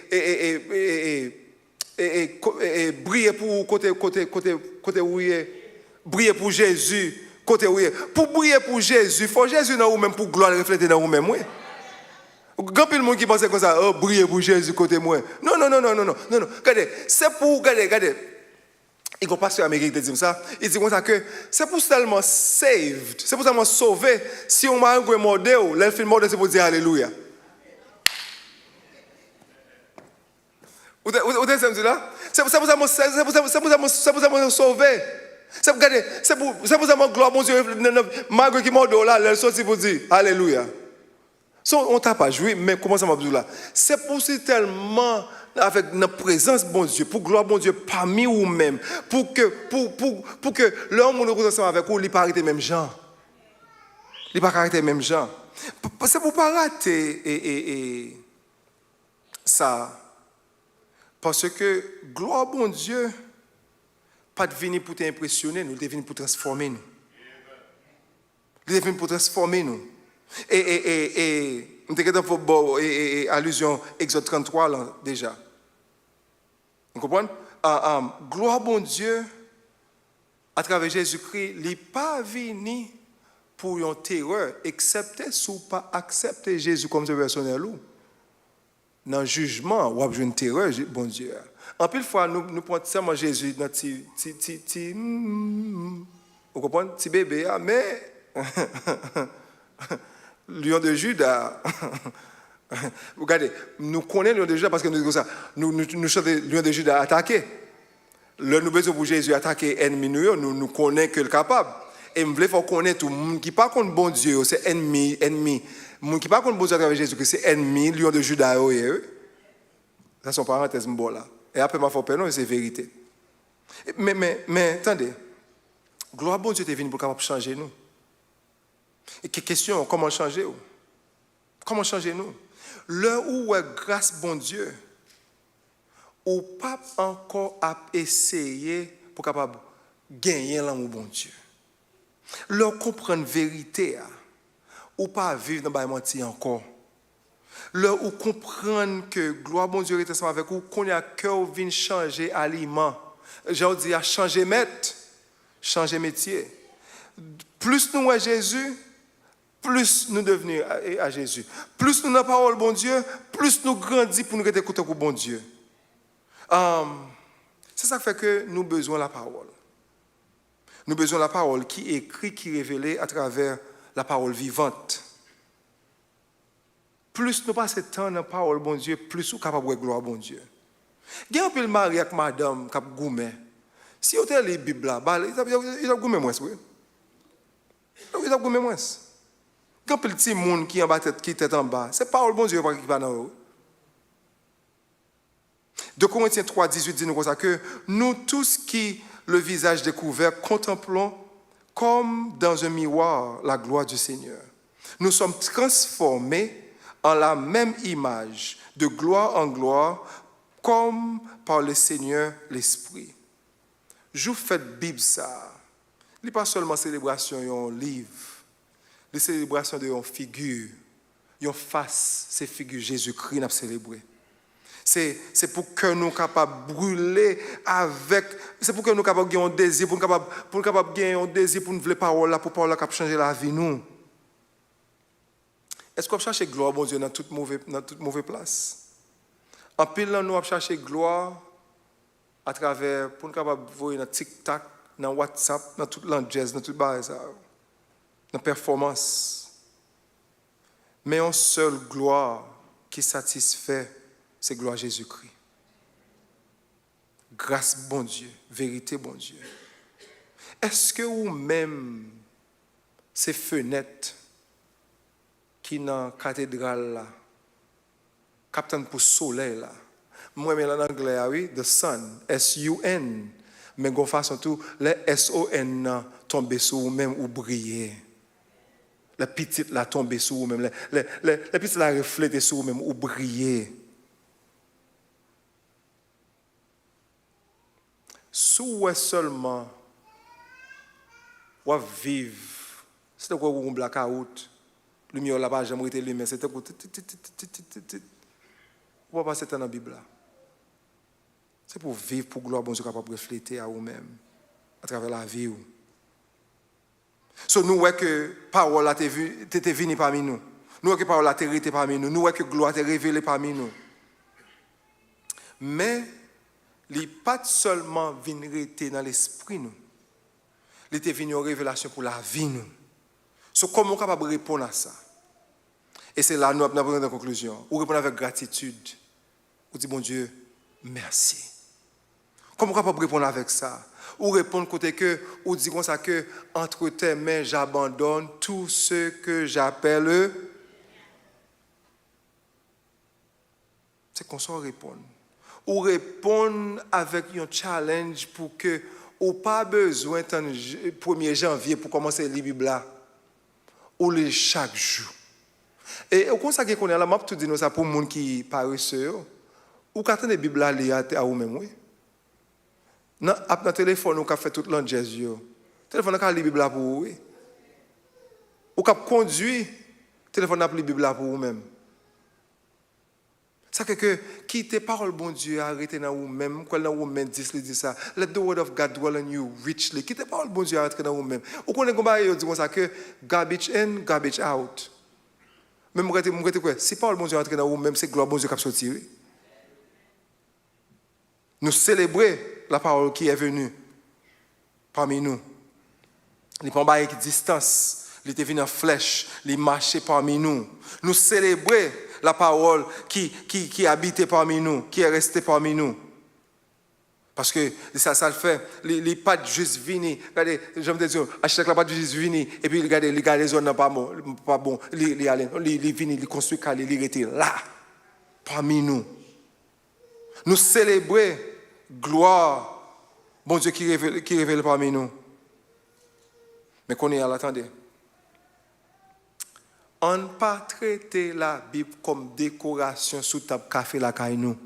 briller pour côté où il est. Briller pour Jésus, côté où il est. Pour briller pour Jésus, il faut Jésus dans vous-même pour gloire refléter dans vous-même, oui. Grand pile monde qui pense comme ça, oh, briller pour Jésus côté moi. Non. Regardez, c'est pour, regardez. Il y a un pasteur américain qui dit ça. Il dit comme ça que c'est pour seulement saved, c'est pour seulement sauver. Si on m'a un modèle, l'elfin modèle, c'est pour dire Alléluia. Vous avez entendu là? C'est pour seulement sauver. C'est pour seulement gloire, mon Dieu, malgré qui m'a là, l'elle sorti pour dire Alléluia. On t'a pas joué, mais comment ça m'a dit là? C'est pour si tellement avec notre présence, bon Dieu, pour gloire, bon Dieu, parmi vous-même, pour que l'homme où nous sommes ensemble avec vous, il ne pas arrêter même gens. Il ne pas arrêter même gens. C'est pour ne pas rater ça. Parce que gloire, bon Dieu, pas de venir pour t'impressionner, nous, il est venu pour transformer nous. Il est venu pour transformer nous. Et allusion Exode 33 là, déjà. Vous comprenez? Gloire bon Dieu, à travers Jésus-Christ, il n'est pas venu pour une terreur, excepté si vous pas accepter Jésus comme ce personnel. Dans le jugement, vous avez une terreur, bon Dieu. En plus de fois, nous prenons seulement Jésus dans vous comprenez? Petit bébé, mais lion de Juda. Regardez, nous connaissons lion de Juda parce que nous disons ça. Nous chantons lion de Juda attaqué. Le nous besoin pour Jésus attaquer ennemi nous connaissons que le capable. Et nous voulons connaître tout le monde qui pas contre bon Dieu, c'est ennemi. Le monde qui pas contre bon Dieu avec Jésus, c'est ennemi, lion de Juda. Ça sont parenthèses là. Et après ma foi non, c'est vérité. Mais attendez. Gloire bon Dieu est venu pour capable changer nous. Et question, comment changer? Comment changer nous? L'heure où est grâce bon Dieu, ou pas encore à essayer pour capable gagner l'amour bon Dieu. L'heure comprendre vérité, ou pas vivre dans le mentir encore. L'heure où comprendre que gloire bon Dieu est ensemble avec vous, qu'on a cœur vient changer aliment. J'ai dit à changer maître, changer métier. Plus nous à Jésus, plus nous devenons à Jésus. Plus nous avons la parole, bon Dieu, plus nous grandissons pour nous écouter au bon Dieu. C'est ça qui fait que nous avons besoin de la parole. Nous avons besoin de la parole qui est écrite, qui est révélée à travers la parole vivante. Plus nous passons de temps dans la parole, bon Dieu, plus nous sommes capables de gloire, bon Dieu. Il y a un peu le mari avec madame qui a gourmet. Si vous avez les Bibles là, il a gourmet moins, oui. Il a gourmet moins. Quand le petit monde qui est en bas, qui est en bas, c'est parole bon Dieu qui va dans haut. 2 Corinthiens 3, 18 dit nous comme ça que nous tous qui, le visage découvert, contemplons comme dans un miroir la gloire du Seigneur. Nous sommes transformés en la même image, de gloire en gloire, comme par le Seigneur l'Esprit. Je vous fais Bible ça. Ce n'est pas seulement célébration d'un livre. Les célébrations de une figure, une face, ces figures Jésus-Christ n'a célébré. C'est pour que nous capables de brûler avec, c'est pour que nous capables de gagner un désir, pour nous capables de gagner un désir pour nous voler parole là, pour parole là qui changer la vie nous. Est-ce qu'on cherche gloire, bon Dieu, dans toute mauvaise place? En pile, nous avons cherché gloire à travers, pour nous capables de voir dans TikTok, dans WhatsApp, dans toute l'anglaise, dans toute base. Dans la performance. Mais une seule gloire qui satisfait, c'est gloire Jésus-Christ. Grâce bon Dieu, vérité bon Dieu. Est-ce que vous-même ces fenêtres qui dans la cathédrale là, capitaine pour soleil là. Moi, mais en anglais, oui, the sun, S-U-N. Mais de façon tout, les S-O-N tombent sur vous-même ou briller. Les petites là tombent sur vous-même. Les petites là reflètent sur vous-même ou briller. Si vous seulement vous vivre, c'est quoi vous blackout, lumière là-bas, j'aimerais être lumière, c'est quoi vous va passer dans la Bible là. C'est pour vivre, pour gloire, bon Dieu capable de refléter à vous-même, à travers la vie. So, nous voyons que parole a été venue parmi nous. Nous voyons que parole a été révélée parmi nous. Nous voyons que gloire a été révélée parmi nous. Mais, il n'est pas seulement venu dans l'esprit nous. Il était venu en révélation pour la vie nous. So, comment on est capable de répondre à ça? Et c'est là nous avons une conclusion. Ou répondre avec gratitude. Ou dire, bon Dieu, merci. Comment on est capable de répondre avec ça? Ou répondre côté que, ou dire comme ça que, entre tes mains, j'abandonne tout ce que j'appelle. C'est qu'on s'en répond. Ou répondre avec un challenge pour que, ou pas besoin de 1er janvier pour commencer la Bible là. Ou le chaque jour. Et au conseil qu'on est là, je vais dire ça pour les gens qui paresseux. Ou quand la Bible là, à vous-même, oui. Dans le téléphone, on a fait toute l'angèse. Le téléphone a la Bible là pour vous, oui. Ou quand conduit, le téléphone a la Bible là pour vous-même. Ça fait que quitter parole bon Dieu, arrêtez dans vous-même. Quand dans vous-même dit ça, let the word of God dwell in you richly. Quitter parole bon Dieu, arrêtez dans vous-même. Ou qu'on est comme ça, dit comme ça que garbage in, garbage out. Même quoi? Si parole bon Dieu entre dans vous-même, c'est gloire bon Dieu qui a sorti. Nous célébrer la parole qui est venue parmi nous. Il ne pas avec distance, il était venu en flèche, il marchait parmi nous. Nous célébrer la parole qui habitait parmi nous, qui est restée parmi nous. Parce que ça le fait, les pas juste venir, regardez, j'aime te dire, à chaque fois pas juste venir, et puis regardez les zones pas bon, les venir, les construire, les étaient là, parmi nous. Nous célébrer gloire, bon Dieu qui révèle parmi nous. Mais qu'on est à l'attendre. On ne pas traiter la Bible comme décoration sous table café la caille nous.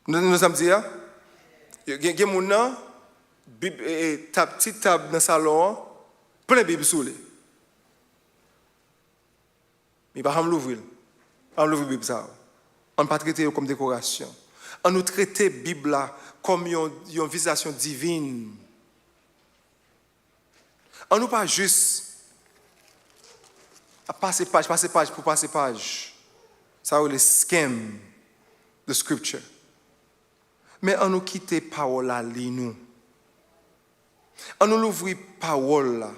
Nous sommes dit, il y a mon petite table dans le salon, plein de Bible sous les. Mais pas l'ouvrir. On l'ouvre Bible ça. On ne pas traiter comme décoration. On nous traite la Bible comme une visitation divine. On nous pas juste à passer page pour passer page. Ça c'est le schème de scripture. Mais on nous quitte parole là nous. On nous ouvre parole là.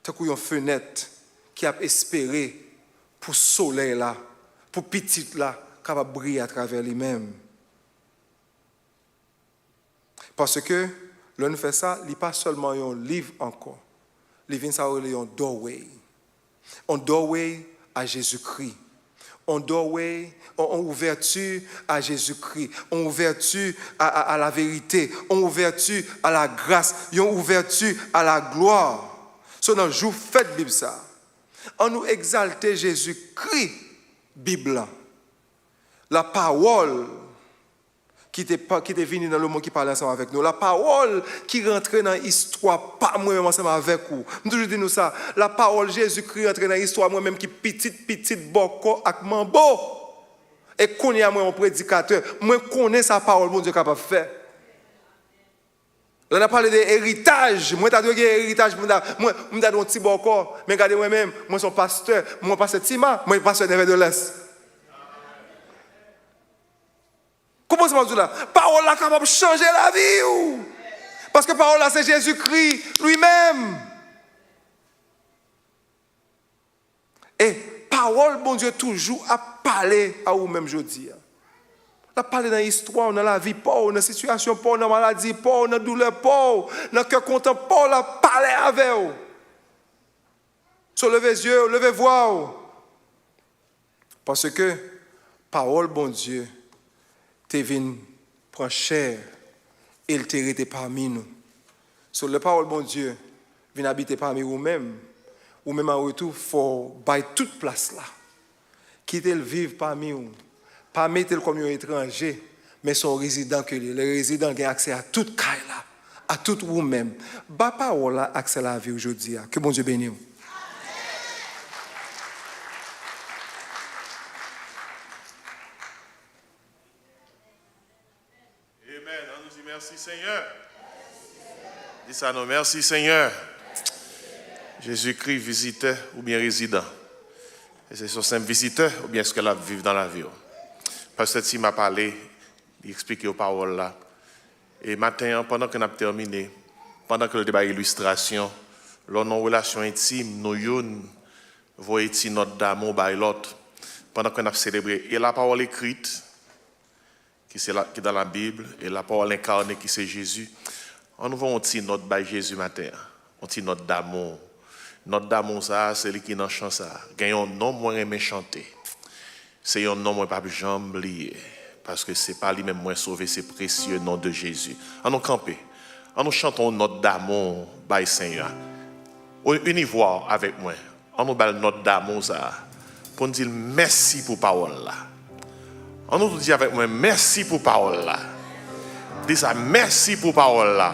Tant qu'il y a une fenêtre qui a espéré pour soleil là, pour petit là, capable de briller à travers lui-même. Parce que l'on fait ça, il n'est pas seulement un livre encore. Il vient ça un doorway. Un doorway à Jésus-Christ. Un doorway, en ouverture à Jésus-Christ. En ouverture à la vérité. En ouverture à la grâce. En ouverture à la gloire. So, dans le jour fait Bible ça. On nous exalter Jésus-Christ, Bible. La parole qui était venue dans le monde qui parlait ensemble avec nous. La parole qui rentrait dans l'histoire, pas moi-même ensemble avec vous. Je toujours dis nous ça. La parole Jésus-Christ rentrait dans l'histoire, moi-même qui petite boko avec mambo. Et qu'on y a moi un prédicateur. Moi connais sa parole, mon Dieu capable de faire. Là on a parlé d'héritage. Moi t'as dit héritage, moi m'ta don petit boko, mais regardez moi-même, moi son pasteur, moi pasteur Tima, moi pasteur Neve de l'Est. Comment ça va là? Parole là capable de changer la vie. Parce que parole là c'est Jésus-Christ lui-même. Et parole, bon Dieu, toujours à parler à vous-même, je dis. On a parlé dans l'histoire, dans la vie, pauvre, dans la situation, pauvre, dans la maladie, pauvre, dans la douleur, pauvre, dans le cœur content, pauvre, on a parlé avec vous. So, levez les yeux, levez voix. Parce que, parole, bon Dieu, t'es venu prendre chair et il t'est resté parmi nous. So, la parole, bon Dieu, vient habiter parmi vous-même. Ou même en retour, il faut bailler toute place là. Quitter le vivre parmi vous. Pas mettre comme un étranger, mais son résident que les résidents ont accès à toute caille là, à tout vous-même. Ba parole là, accès à la vie aujourd'hui. Que bon Dieu bénisse. Amen. On nous dit merci Seigneur. Dis ça non, merci Seigneur. Jésus-Christ visiteur ou bien résident. Et c'est son simple visiteur ou bien est-ce qu'elle a vivre dans la vie. Pasteur Tim m'a parlé, il explique aux paroles là. Et matin, pendant qu'on a terminé, pendant que le débat illustration, l'on a une relation intime, nous voyons notre dame by l'autre, pendant qu'on a célébré. Et la parole écrite, qui est dans la Bible, et la parole incarnée qui c'est Jésus, on nous voit un notre by Jésus matin, un petit notre d'amour. Notre d'amour, ça, c'est lui qui dans chant ça. Gagne un nom moins aimé chanter. C'est un nom moins pas jamais oublié. Parce que c'est pas lui-même moins sauvé, c'est précieux nom de Jésus. En nous camper, en nous chantons notre d'amour, by Seigneur. Univoire avec moi. En nous balle notre d'amour, ça. Pour nous dire merci pour parole là. En nous dit avec moi, merci pour parole là. Dis ça, merci pour parole là.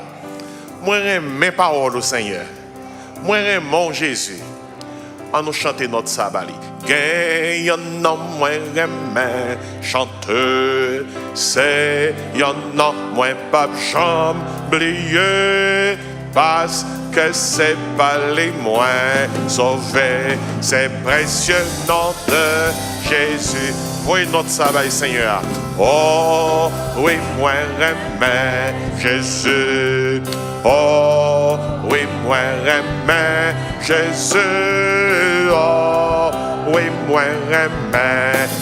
Moi, j'aime mes paroles au Seigneur. Moi, j'aime mon Jésus. On nous chanter notre sabali. Gagne un nom, moi, j'aime chanteur. C'est un nom, moi, pas jambe oublié. Parce que c'est pas les moins sauvés. C'est précieux nom de Jésus. Oui, notre sabali, Seigneur. Oh, oui, moi, j'aime Jésus. Oh, oui, moi, j'aime Jésus. Oh, oui, moi, j'aime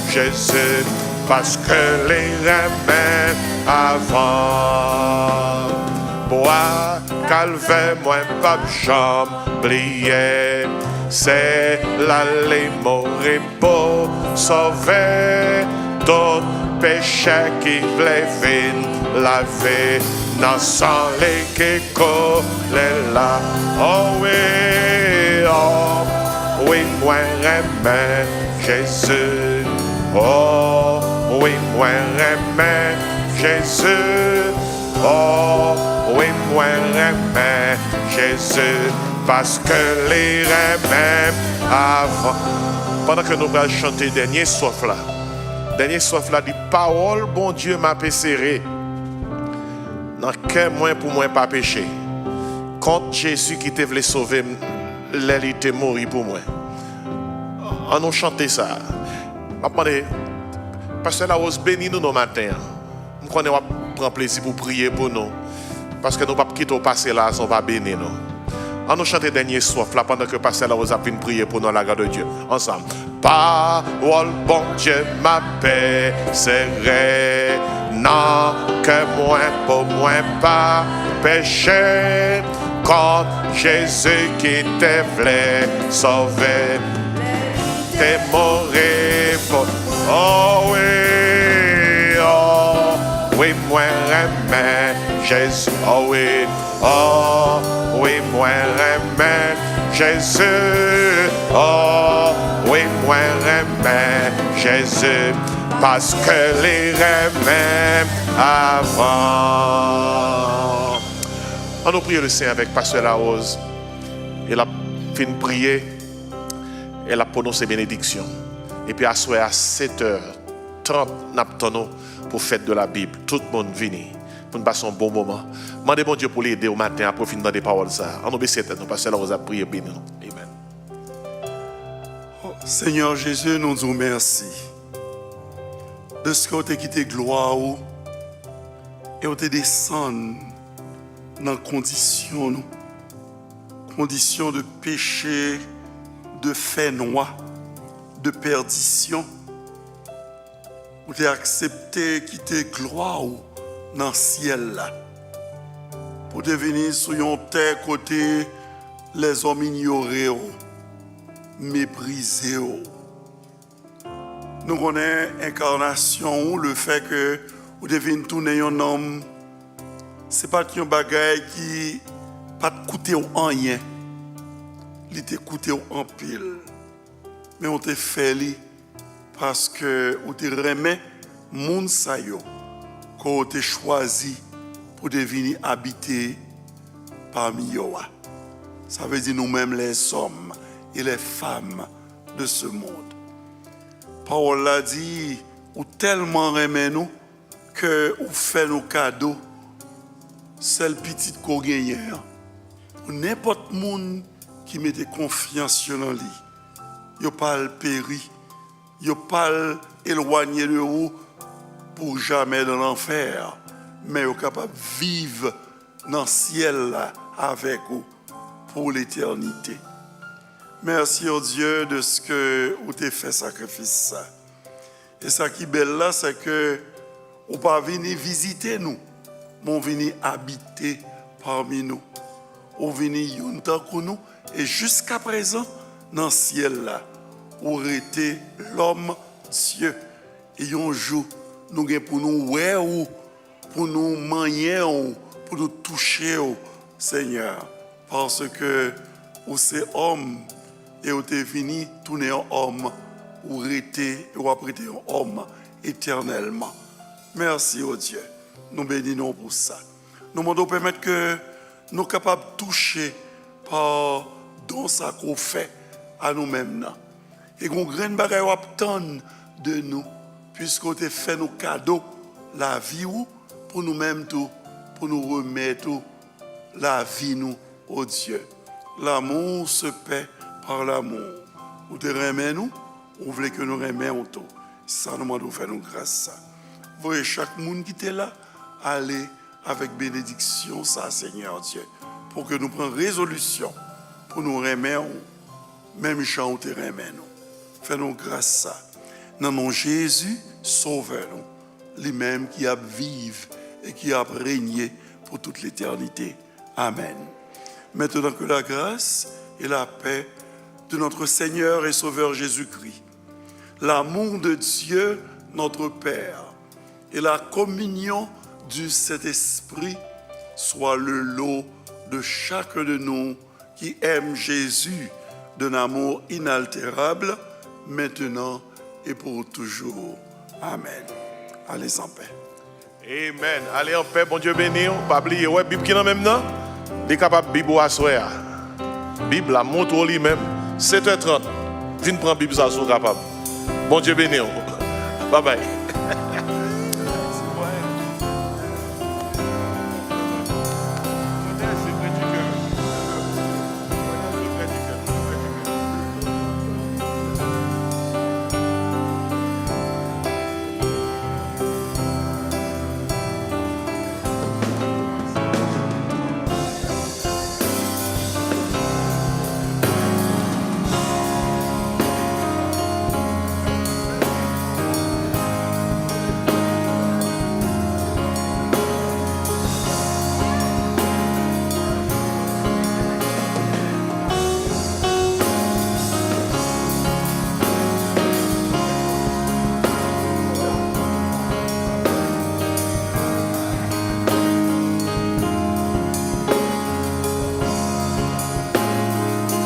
Jésus. Parce que les j'aime avant. Bois, calvaire, moi, pas jambe oublié. C'est l'aller mourir pour sauver d'autres péchés qui voulaient venir laver. Dans sang les qui collent là. Oh oui, moi j'aime Jésus. Oh oui, moi j'aime Jésus. Oh oui, moi j'aime Jésus. Parce que les j'aime avant. Pendant que nous allons chanter dernier soif là, dit parole, bon Dieu m'a serré. Dans quel moyen pour moi pas pécher. Quand Jésus qui te voulait sauver, il était mort pour moi. On nous chanter ça. Je demande, Pasteur Laos, bénis nous nos matins. Nous connaissons prendre plaisir pour prier pour nous. Parce que nous ne pouvons pas quitter au passé là, on va bénir nous. On nous chanter dernier soif là pendant que Pasteur Laos a pu prier pour nous à la grâce de Dieu. Ensemble. Parole, bon Dieu, ma paix, serré. Non, que moi, pour moi, pas péché. Quand Jésus qui te voulait sauver, t'es mort pour. Oh oui, moi, j'aime Jésus. Oh oui, moi, j'aime Jésus. Oh oui, moi, j'aime Jésus. Parce que les même avant. On nous prie le Seigneur avec Pasteur Larose. Il a fini de prier. Elle a prononcé bénédiction. Et puis à 7h30, nous pour fête de la Bible. Tout le monde vient pour nous passer un bon moment. Demandez bon Dieu pour l'aider au matin à profiter dans des paroles. On nous baisse nous Pasteur Larose a prié béni. Amen. Oh, Seigneur Jésus, nous disons merci. De ce que tu as quitté gloire et tu descendu dans conditions de péché, de fait noir, de perdition. Ou t'es accepté quitter gloire dans le ciel là. Pour devenir sur une terre côté les hommes ignorés, méprisés. Nous connaissons l'incarnation, le fait que vous devenez tourner un homme, ce n'est pas un bagage qui pas te coûter rien. Il te coûté en pile. Mais on te fait parce que on te remet moun sa yo qu'on te choisi pour devenir habiter parmi yo. Ça veut dire nous-mêmes les hommes et les femmes de ce monde. Paul l'a dit, ou tellement remet nous que ou fait nos cadeaux, celle petite qu'on gagne. Pour n'importe monde qui mette confiance dans lui, yo pas le péri. Yo pas éloigné de vous pour jamais dans l'enfer, mais yo capable de vivre dans le ciel avec vous pour l'éternité. Merci au Dieu de ce que vous avez fait sacrifice ça. Et ça qui est belle là, c'est que vous pas venir visiter nous, mais venir habiter parmi nous. Vous venir yunta pour nous et jusqu'à présent dans le ciel là. Ou été l'homme Dieu. Et un jour, nous avons pour nous ouais ou pour nous manier ou pour nous toucher au Seigneur. Parce que vous êtes homme et vous êtes fini tourner en homme ou été ou après un homme éternellement. Merci au Dieu. Nous bénissons pour ça. Nous demandons permettre que nous soyons capables de toucher par don ça qu'on fait à nous-mêmes. Et qu'on graine bagaille attend de nous puisqu'on te fait nos cadeaux la vie ou pour nous-mêmes tout pour nous remettre la vie nous au Dieu. L'amour se paie par l'amour. Ou te remet nous, ou voulez que nous remettons tout. Ça nous demande de faire nous grâce. Vous voyez chaque monde qui était là aller avec bénédiction ça Seigneur Dieu pour que nous prenions résolution pour nous remettre même gens où te remet nous. Fais-nous grâce ça. Dans nom Jésus, sauvez-nous. Lui-même qui a vive et qui a régné pour toute l'éternité. Amen. Maintenant que la grâce et la paix de notre Seigneur et Sauveur Jésus-Christ, l'amour de Dieu, notre Père, et la communion du Saint-Esprit soit le lot de chacun de nous qui aime Jésus d'un amour inaltérable, maintenant et pour toujours. Amen. Allez en paix. Amen. Allez en paix, bon Dieu béni. Pas oublier, ouais, Bible qui est même non? Il est capable de Bible à soir. Bible la montre lui-même. 7h30. Viens prendre Bible à soir capable. Bon Dieu béni. Bye bye.